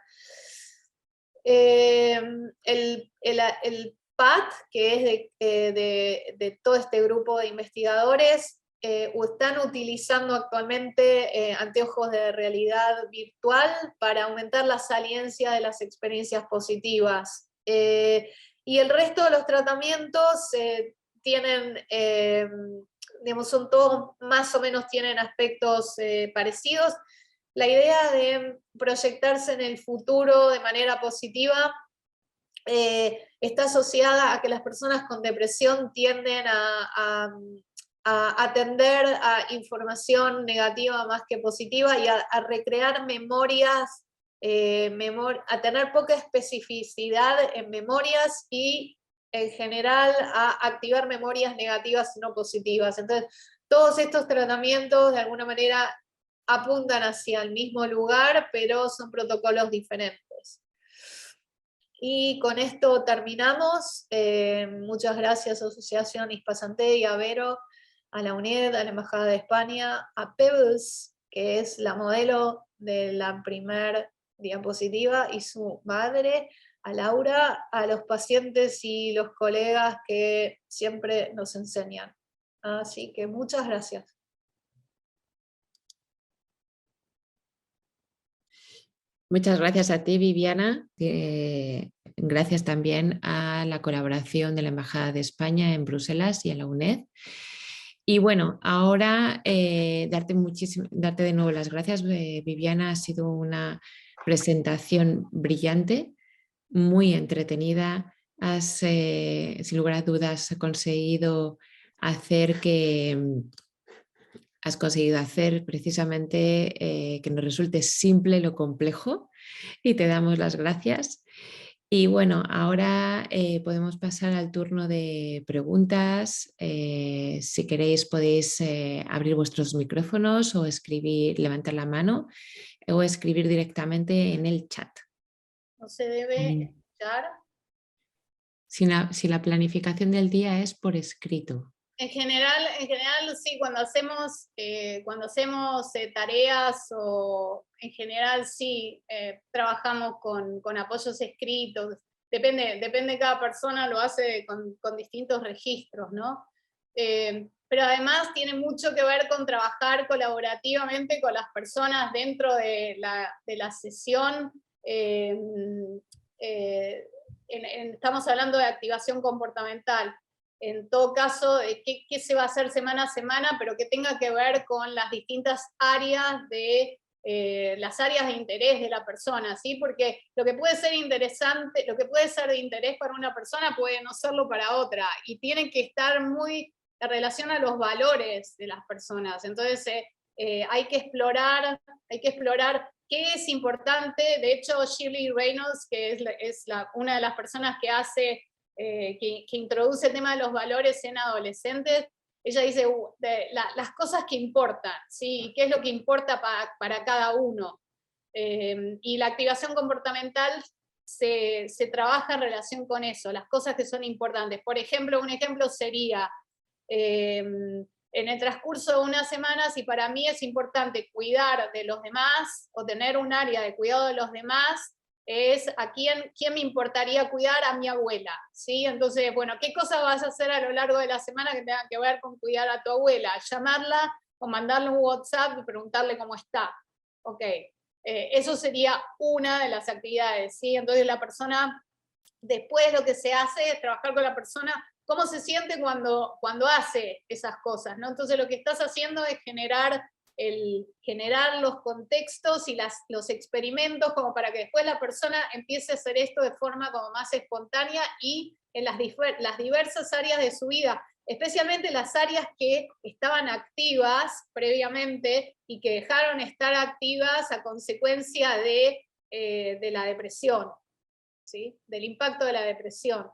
[SPEAKER 2] El PAT, que es de todo este grupo de investigadores, están utilizando actualmente anteojos de realidad virtual para aumentar la saliencia de las experiencias positivas. Y el resto de los tratamientos tienen, digamos, son todos más o menos tienen aspectos parecidos. La idea de proyectarse en el futuro de manera positiva está asociada a que las personas con depresión tienden a atender a información negativa más que positiva y a recrear memorias, a tener poca especificidad en memorias y en general a activar memorias negativas y no positivas. Entonces, todos estos tratamientos de alguna manera apuntan hacia el mismo lugar, pero son protocolos diferentes. Y con esto terminamos. Muchas gracias a Asociación Hispasantey, a Vero, a la UNED, a la Embajada de España, a Pebbles, que es la modelo de la primer diapositiva, y su madre, a Laura, a los pacientes y los colegas que siempre nos enseñan. Así que muchas gracias.
[SPEAKER 1] Muchas gracias a ti, Viviana. Gracias también a la colaboración de la Embajada de España en Bruselas y a la UNED. Y bueno, ahora darte de nuevo las gracias, Viviana. Ha sido una presentación brillante, muy entretenida. Sin lugar a dudas, has conseguido hacer precisamente que nos resulte simple lo complejo, y te damos las gracias. Y bueno, ahora podemos pasar al turno de preguntas. Si queréis podéis abrir vuestros micrófonos o levantar la mano o escribir directamente en el chat.
[SPEAKER 2] No se debe escuchar.
[SPEAKER 1] Si la planificación del día es por escrito.
[SPEAKER 2] En general, sí, cuando hacemos tareas o en general sí, trabajamos con apoyos escritos. Depende de cada persona, lo hace con distintos registros, ¿no? Pero además tiene mucho que ver con trabajar colaborativamente con las personas dentro de la sesión. Estamos hablando de activación comportamental. En todo caso, qué se va a hacer semana a semana, pero que tenga que ver con las distintas áreas las áreas de interés de la persona, ¿sí? Porque lo que puede ser interesante, lo que puede ser de interés para una persona puede no serlo para otra, y tienen que estar muy en relación a los valores de las personas. Entonces hay que explorar qué es importante. De hecho, Shirley Reynolds, que es una de las personas que hace que introduce el tema de los valores en adolescentes, ella dice las cosas que importan, ¿sí? ¿Qué es lo que importa para cada uno? Y la activación comportamental se trabaja en relación con eso, las cosas que son importantes. Por ejemplo, un ejemplo sería, en el transcurso de una semana, si para mí es importante cuidar de los demás o tener un área de cuidado de los demás, es a quién me importaría cuidar. A mi abuela, ¿sí? Entonces, bueno, ¿qué cosas vas a hacer a lo largo de la semana que tengan que ver con cuidar a tu abuela? Llamarla o mandarle un WhatsApp y preguntarle cómo está. Ok, eso sería una de las actividades, ¿sí? Entonces la persona, después lo que se hace es trabajar con la persona, cómo se siente cuando hace esas cosas, ¿no? Entonces lo que estás haciendo es generar el generar los contextos y los experimentos como para que después la persona empiece a hacer esto de forma como más espontánea y en las diversas áreas de su vida, especialmente las áreas que estaban activas previamente y que dejaron estar activas a consecuencia de la depresión, ¿sí? Del impacto de la depresión.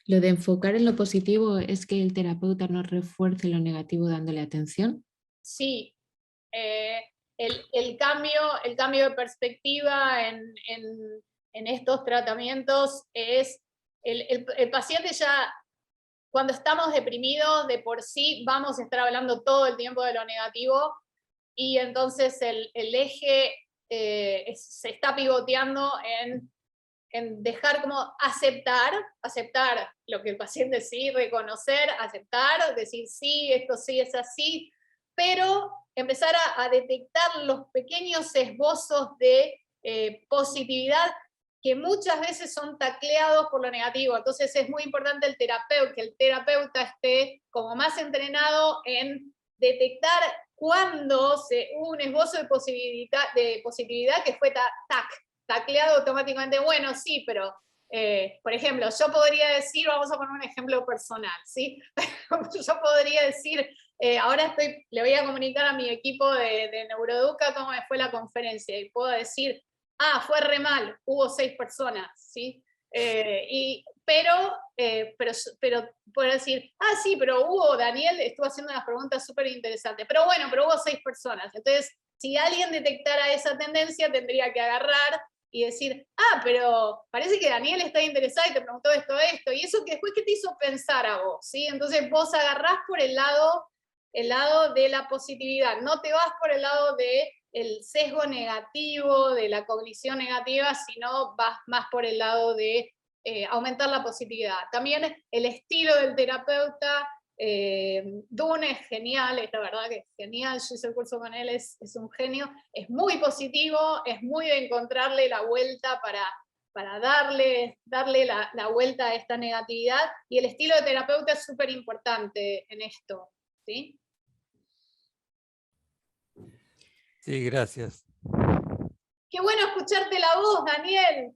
[SPEAKER 1] Lo de enfocar en lo positivo es que el terapeuta no refuerce lo negativo dándole atención.
[SPEAKER 2] Sí, el cambio de perspectiva en estos tratamientos es, el paciente ya, cuando estamos deprimidos, de por sí vamos a estar hablando todo el tiempo de lo negativo, y entonces el eje se está pivoteando en dejar como aceptar lo que el paciente sí, reconocer, aceptar, decir sí, esto sí es así, pero empezar a detectar los pequeños esbozos de positividad que muchas veces son tacleados por lo negativo. Entonces es muy importante que el terapeuta esté como más entrenado en detectar cuando hubo un esbozo de positividad que fue tacleado automáticamente. Bueno, sí, pero por ejemplo, yo podría decir, vamos a poner un ejemplo personal, ¿sí? Yo podría decir, ahora le voy a comunicar a mi equipo de Neuroeduca cómo me fue la conferencia, y puedo decir, fue re mal, hubo 6 personas, ¿sí? Pero puedo decir, sí, pero Daniel estuvo haciendo unas preguntas súper interesantes, pero bueno, pero hubo 6 personas. Entonces, si alguien detectara esa tendencia, tendría que agarrar y decir, pero parece que Daniel está interesado y te preguntó esto, y eso que después, ¿qué te hizo pensar a vos? ¿Sí? Entonces vos agarrás por el lado de la positividad, no te vas por el lado del sesgo negativo, de la cognición negativa, sino vas más por el lado de aumentar la positividad. También el estilo del terapeuta, Dune es genial, es la verdad que es genial, yo hice el curso con él, es un genio, es muy positivo, es muy de encontrarle la vuelta para darle la vuelta a esta negatividad, y el estilo de terapeuta es súper importante en esto, ¿sí?
[SPEAKER 3] Sí, gracias.
[SPEAKER 2] Qué bueno escucharte la voz, Daniel.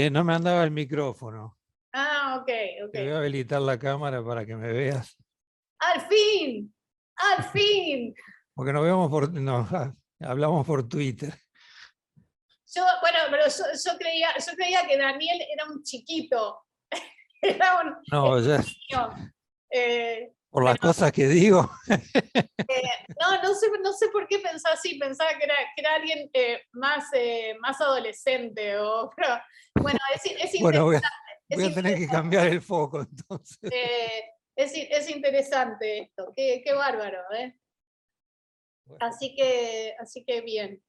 [SPEAKER 3] No me andaba el micrófono.
[SPEAKER 2] Ok.
[SPEAKER 3] Te voy a habilitar la cámara para que me veas.
[SPEAKER 2] ¡Al fin! ¡Al fin!
[SPEAKER 3] Porque hablamos por Twitter.
[SPEAKER 2] Pero yo creía que Daniel era un chiquito. Era un
[SPEAKER 3] No, ya,
[SPEAKER 2] niño.
[SPEAKER 3] por las cosas que digo.
[SPEAKER 2] No sé por qué pensaba así, pensaba que era alguien más adolescente. Pero, bueno, es
[SPEAKER 3] Bueno,
[SPEAKER 2] interesante.
[SPEAKER 3] voy a tener que cambiar el foco entonces.
[SPEAKER 2] Es interesante esto, qué bárbaro, ¿eh?
[SPEAKER 3] Bueno.
[SPEAKER 2] Así que bien.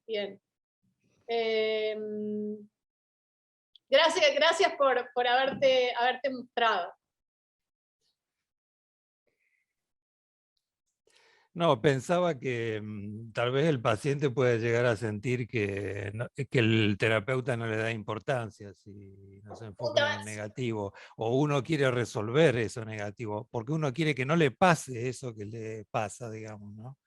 [SPEAKER 2] Gracias por haberte mostrado.
[SPEAKER 3] No, pensaba que tal vez el paciente puede llegar a sentir que el terapeuta no le da importancia si no se enfoca en lo negativo, o uno quiere resolver eso negativo, porque uno quiere que no le pase eso que le pasa, digamos, ¿no?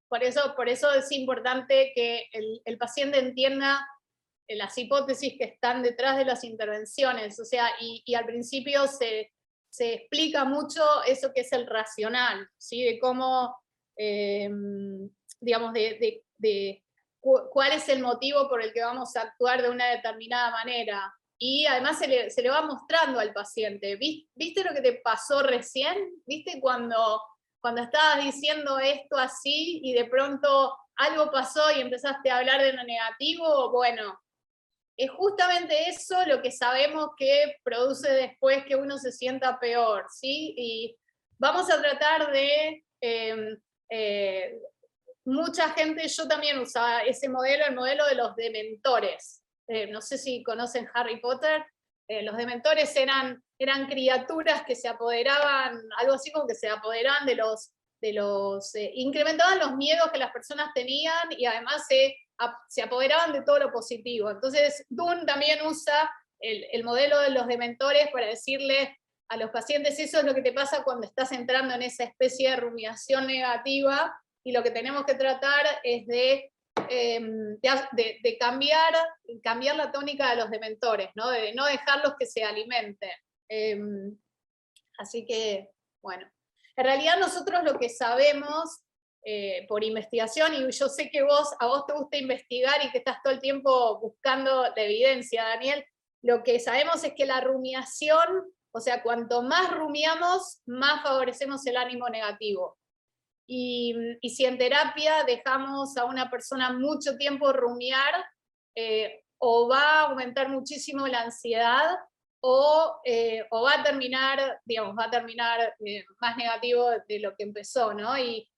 [SPEAKER 2] Por eso es importante que el paciente entienda las hipótesis que están detrás de las intervenciones, o sea, y al principio se explica mucho eso que es el racional, ¿sí? De cómo, digamos, de cuál es el motivo por el que vamos a actuar de una determinada manera. Y además se le va mostrando al paciente. ¿Viste lo que te pasó recién? ¿Viste cuando estabas diciendo esto así y de pronto algo pasó y empezaste a hablar de lo negativo? Bueno, es justamente eso lo que sabemos que produce después que uno se sienta peor, ¿sí? Y vamos a tratar de... mucha gente, yo también usaba ese modelo, el modelo de los dementores. No sé si conocen Harry Potter. Los dementores eran criaturas que se apoderaban, algo así como que se apoderaban incrementaban los miedos que las personas tenían, y además se apoderaban de todo lo positivo. Entonces, Dune también usa el modelo de los dementores para decirle a los pacientes, eso es lo que te pasa cuando estás entrando en esa especie de rumiación negativa, y lo que tenemos que tratar es de cambiar la tónica de los dementores, ¿no? De no dejarlos que se alimenten. Así que, bueno, en realidad nosotros lo que sabemos por investigación, y yo sé que a vos te gusta investigar y que estás todo el tiempo buscando la evidencia, Daniel, lo que sabemos es que la rumiación, o sea, cuanto más rumiamos, más favorecemos el ánimo negativo. Y si en terapia dejamos a una persona mucho tiempo rumiar, o va a aumentar muchísimo la ansiedad, o va a terminar, digamos, más negativo de lo que empezó, ¿no? Y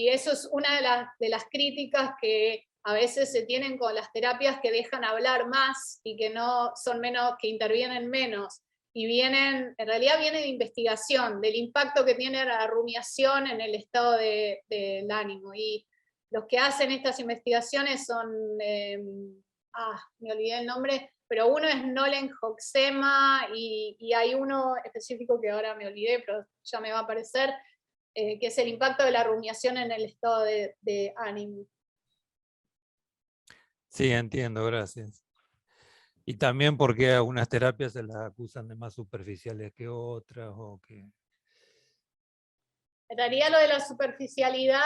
[SPEAKER 2] eso es una de las críticas que a veces se tienen con las terapias que dejan hablar más y que no son menos, que intervienen menos. Y en realidad viene de investigación, del impacto que tiene la rumiación en el estado del ánimo. Y los que hacen estas investigaciones son, me olvidé el nombre, pero uno es Nolen Hoxema, y hay uno específico que ahora me olvidé, pero ya me va a aparecer, que es el impacto de la rumiación en el estado de ánimo.
[SPEAKER 3] Sí, entiendo, gracias. Y también porque algunas terapias se las acusan de más superficiales que otras, o que...
[SPEAKER 2] En realidad lo de la superficialidad,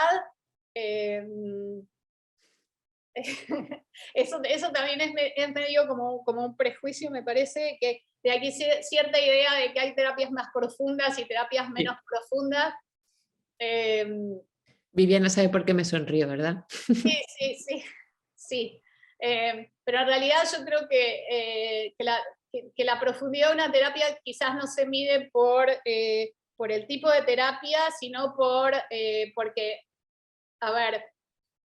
[SPEAKER 2] eso también es medio como un prejuicio, me parece, que de aquí cierta idea de que hay terapias más profundas y terapias menos profundas.
[SPEAKER 1] Viviana sabe por qué me sonrío, ¿verdad?
[SPEAKER 2] Sí. Pero en realidad yo creo que la profundidad de una terapia quizás no se mide por el tipo de terapia, sino porque, a ver,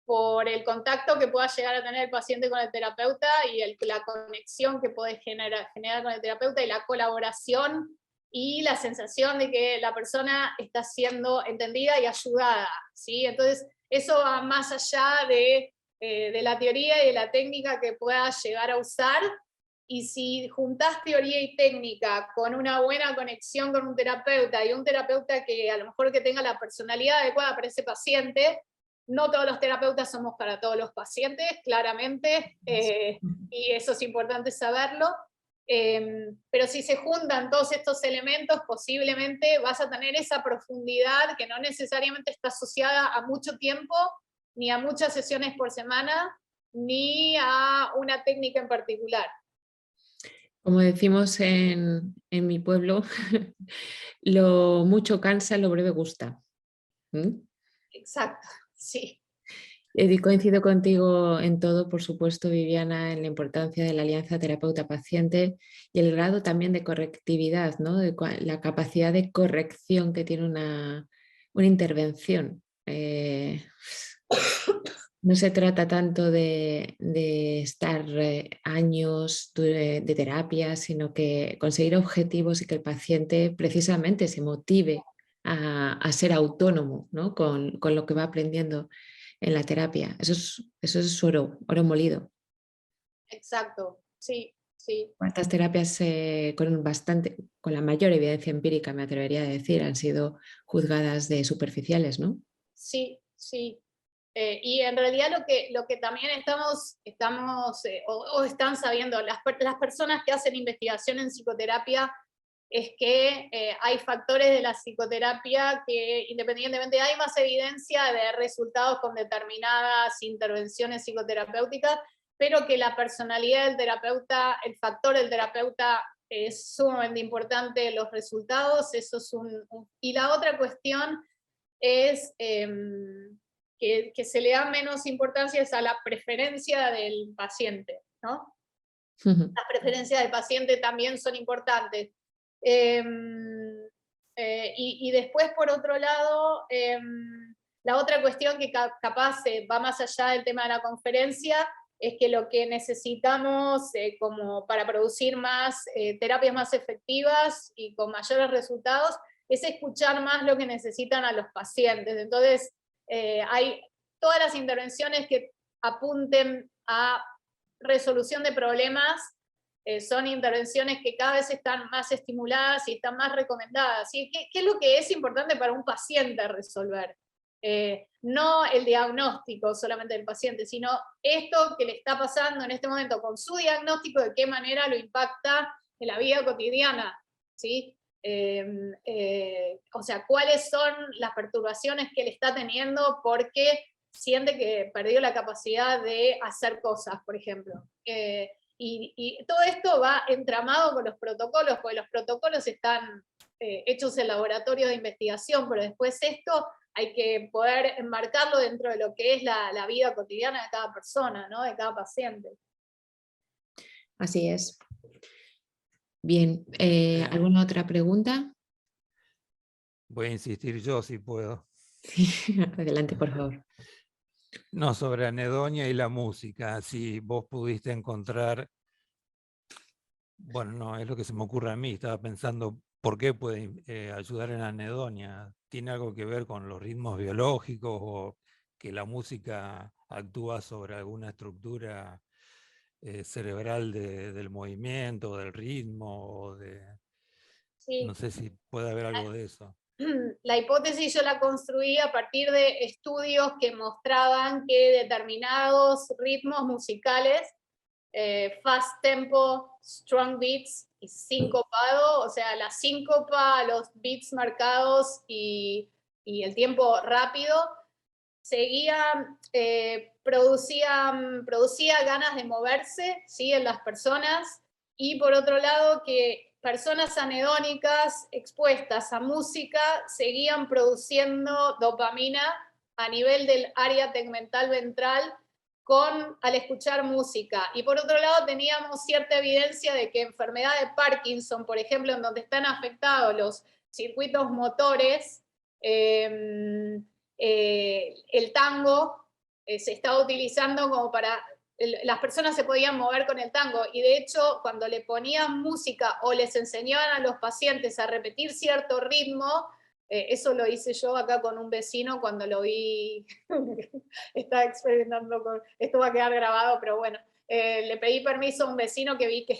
[SPEAKER 2] por el contacto que pueda llegar a tener el paciente con el terapeuta y la conexión que puede generar con el terapeuta y la colaboración y la sensación de que la persona está siendo entendida y ayudada, ¿sí? Entonces, eso va más allá de la teoría y de la técnica que pueda llegar a usar, y si juntás teoría y técnica con una buena conexión con un terapeuta, y un terapeuta que a lo mejor que tenga la personalidad adecuada para ese paciente. No todos los terapeutas somos para todos los pacientes, claramente, y eso es importante saberlo. Pero si se juntan todos estos elementos, posiblemente vas a tener esa profundidad que no necesariamente está asociada a mucho tiempo, ni a muchas sesiones por semana, ni a una técnica en particular.
[SPEAKER 1] Como decimos en mi pueblo, lo mucho cansa, lo breve gusta. ¿Mm?
[SPEAKER 2] Exacto, sí.
[SPEAKER 1] Coincido contigo en todo, por supuesto, Viviana, en la importancia de la alianza terapeuta-paciente y el grado también de correctividad, ¿no? De la capacidad de corrección que tiene una intervención. No se trata tanto de estar años de terapia, sino que conseguir objetivos y que el paciente precisamente se motive a ser autónomo, ¿no? con lo que va aprendiendo en la terapia. Eso es oro molido.
[SPEAKER 2] Exacto, sí.
[SPEAKER 1] Estas terapias con la mayor evidencia empírica, me atrevería a decir, han sido juzgadas de superficiales, ¿no?
[SPEAKER 2] Sí. Y en realidad lo que también estamos o están sabiendo las personas que hacen investigación en psicoterapia, es que hay factores de la psicoterapia que, independientemente, hay más evidencia de resultados con determinadas intervenciones psicoterapéuticas, pero que la personalidad del terapeuta, el factor del terapeuta, es sumamente importante en los resultados. Eso es y la otra cuestión es que se le da menos importancia a la preferencia del paciente, ¿no? Las preferencias del paciente también son importantes. Y después, por otro lado, la otra cuestión que capaz va más allá del tema de la conferencia, es que lo que necesitamos como para producir más terapias más efectivas y con mayores resultados, es escuchar más lo que necesitan a los pacientes. Entonces, hay todas las intervenciones que apunten a resolución de problemas, son intervenciones que cada vez están más estimuladas y están más recomendadas. ¿Sí? ¿Qué es lo que es importante para un paciente resolver? No el diagnóstico solamente del paciente, sino esto que le está pasando en este momento con su diagnóstico, de qué manera lo impacta en la vida cotidiana, ¿sí? O sea, cuáles son las perturbaciones que él está teniendo porque siente que perdió la capacidad de hacer cosas, por ejemplo. Y todo esto va entramado con los protocolos, porque los protocolos están hechos en laboratorios de investigación, pero después esto hay que poder enmarcarlo dentro de lo que es la vida cotidiana de cada persona, ¿no? De cada paciente.
[SPEAKER 1] Así es. Bien, ¿alguna otra pregunta?
[SPEAKER 3] Voy a insistir yo si puedo.
[SPEAKER 1] Adelante, por favor.
[SPEAKER 3] No, sobre anedonia y la música, si vos pudiste encontrar, bueno, no, es lo que se me ocurre a mí, estaba pensando por qué puede ayudar en anedonia. ¿Tiene algo que ver con los ritmos biológicos o que la música actúa sobre alguna estructura cerebral del movimiento, del ritmo, o
[SPEAKER 2] Sí.
[SPEAKER 3] no sé si puede haber algo de eso?
[SPEAKER 2] La hipótesis yo la construí a partir de estudios que mostraban que determinados ritmos musicales, fast tempo, strong beats y sincopado, o sea, la síncopa, los beats marcados y el tiempo rápido, producía ganas de moverse, ¿sí? En las personas, y por otro lado que personas anhedónicas expuestas a música seguían produciendo dopamina a nivel del área tegmental ventral al escuchar música. Y por otro lado teníamos cierta evidencia de que enfermedad de Parkinson, por ejemplo, en donde están afectados los circuitos motores, el tango se estaba utilizando como para... Las personas se podían mover con el tango, y de hecho cuando le ponían música o les enseñaban a los pacientes a repetir cierto ritmo, eso lo hice yo acá con un vecino cuando lo vi, estaba experimentando con... Esto va a quedar grabado, pero bueno, le pedí permiso a un vecino que vi que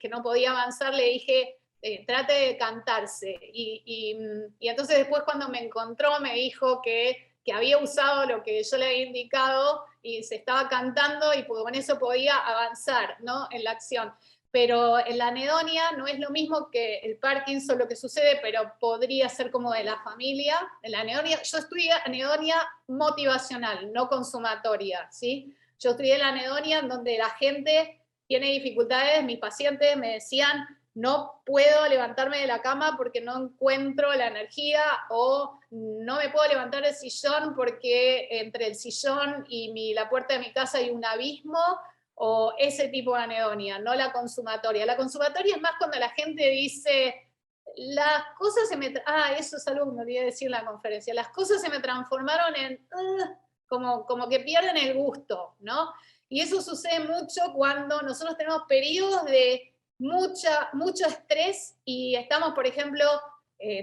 [SPEAKER 2] que no podía avanzar, le dije, trate de cantarse. Y entonces después cuando me encontró me dijo que había usado lo que yo le había indicado y se estaba cantando, y con eso podía avanzar, ¿no? En la acción. Pero en la anedonia no es lo mismo que el Parkinson, lo que sucede, pero podría ser como de la familia. En la anedonia, yo estudié anedonia motivacional, no consumatoria, ¿sí? Yo estudié la anedonia en donde la gente tiene dificultades, mis pacientes me decían, no puedo levantarme de la cama porque no encuentro la energía, o no me puedo levantar del sillón porque entre el sillón y la puerta de mi casa hay un abismo, o ese tipo de anedonia, no la consumatoria. La consumatoria es más cuando la gente dice, las cosas se me... eso es algo que me olvidé decir en la conferencia, las cosas se me transformaron en... como que pierden el gusto, ¿no? Y eso sucede mucho cuando nosotros tenemos periodos de mucho estrés y estamos, por ejemplo,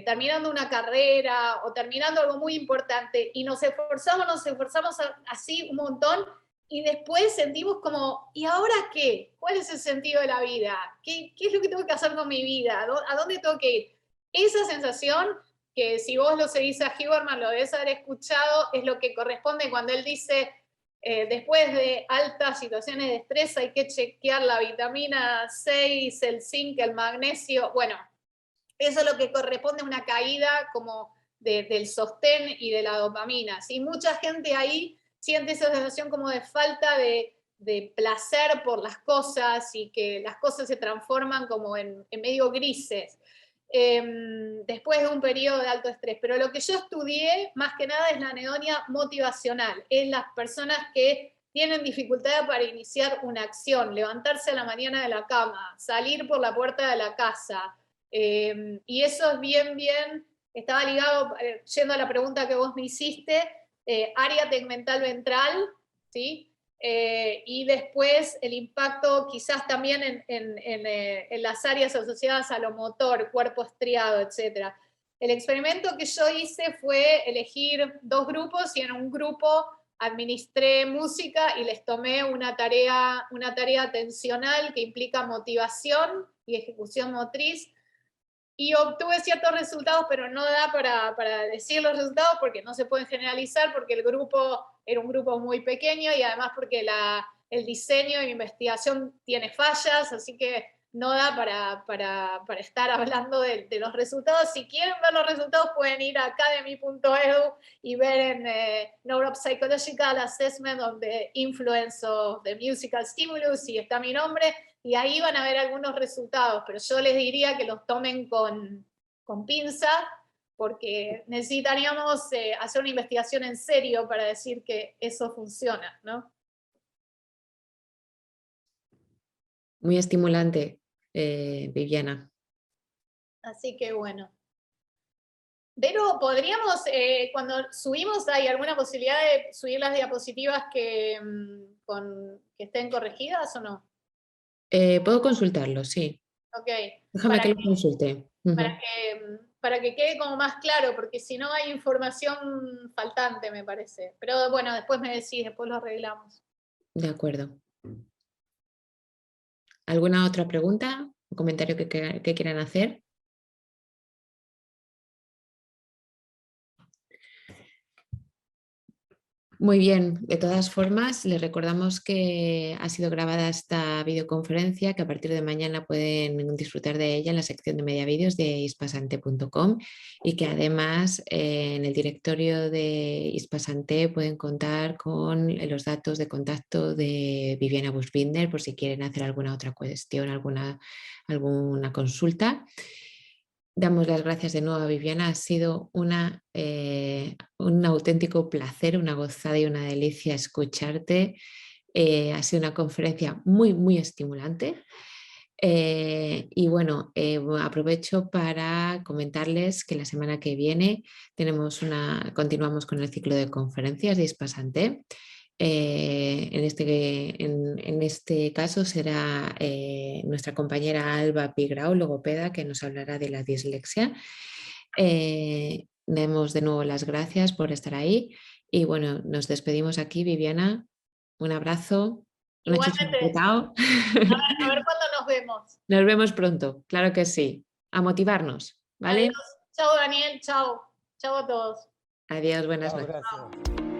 [SPEAKER 2] terminando una carrera o terminando algo muy importante y nos esforzamos así un montón, y después sentimos como, ¿y ahora qué? ¿Cuál es el sentido de la vida? ¿Qué es lo que tengo que hacer con mi vida? ¿A dónde tengo que ir? Esa sensación, que si vos lo seguís a Huberman, lo debes haber escuchado, es lo que corresponde cuando él dice, después de altas situaciones de estrés hay que chequear la vitamina 6, el zinc, el magnesio. Bueno, eso es lo que corresponde a una caída como del sostén y de la dopamina, ¿sí? Mucha gente ahí siente esa sensación como de falta de placer por las cosas, y que las cosas se transforman como en medio grises, después de un periodo de alto estrés. Pero lo que yo estudié más que nada es la anedonia motivacional, es las personas que tienen dificultad para iniciar una acción, levantarse a la mañana de la cama, salir por la puerta de la casa, y eso es bien, estaba ligado, yendo a la pregunta que vos me hiciste, área tegmental ventral, ¿sí? Y después el impacto quizás también en las áreas asociadas a lo motor, cuerpo estriado, etc. El experimento que yo hice fue elegir 2 grupos, y en un grupo administré música y les tomé una tarea atencional que implica motivación y ejecución motriz. y obtuve ciertos resultados, pero no da para decir los resultados porque no se pueden generalizar, porque el grupo era un grupo muy pequeño y además porque el diseño de mi investigación tiene fallas, así que no da para estar hablando de los resultados. Si quieren ver los resultados pueden ir a academy.edu y ver en Neuropsychological Assessment of the Influence of the Musical Stimulus, y está mi nombre, y ahí van a ver algunos resultados, pero yo les diría que los tomen con pinza, porque necesitaríamos hacer una investigación en serio para decir que eso funciona, ¿no?
[SPEAKER 1] Muy estimulante, Viviana.
[SPEAKER 2] Así que bueno. Pero podríamos, cuando subimos, ¿hay alguna posibilidad de subir las diapositivas que estén corregidas o no?
[SPEAKER 1] Puedo consultarlo, sí.
[SPEAKER 2] Ok.
[SPEAKER 1] Déjame que lo consulte.
[SPEAKER 2] Para que quede como más claro, porque si no hay información faltante, me parece. Pero bueno, después me decís, después lo arreglamos.
[SPEAKER 1] De acuerdo. ¿Alguna otra pregunta o comentario que quieran hacer? Muy bien, de todas formas, les recordamos que ha sido grabada esta videoconferencia, que a partir de mañana pueden disfrutar de ella en la sección de mediavídeos de ispasante.com y que además en el directorio de Ispasante pueden contar con los datos de contacto de Viviana Buschbinder por si quieren hacer alguna otra cuestión, alguna consulta. Damos las gracias de nuevo a Viviana, ha sido un auténtico placer, una gozada y una delicia escucharte. Ha sido una conferencia muy, muy estimulante. Y bueno, aprovecho para comentarles que la semana que viene continuamos con el ciclo de conferencias de Ispasante. En este caso será nuestra compañera Alba Pigrao, logopeda, que nos hablará de la dislexia. Demos de nuevo las gracias por estar ahí y bueno, nos despedimos aquí, Viviana. Un abrazo.
[SPEAKER 2] Igualmente. A ver cuándo nos vemos.
[SPEAKER 1] Nos vemos pronto, claro que sí. A motivarnos, ¿vale?
[SPEAKER 2] Adiós. Chao, Daniel. Chao. Chao a todos.
[SPEAKER 1] Adiós, buenas noches.
[SPEAKER 3] Gracias.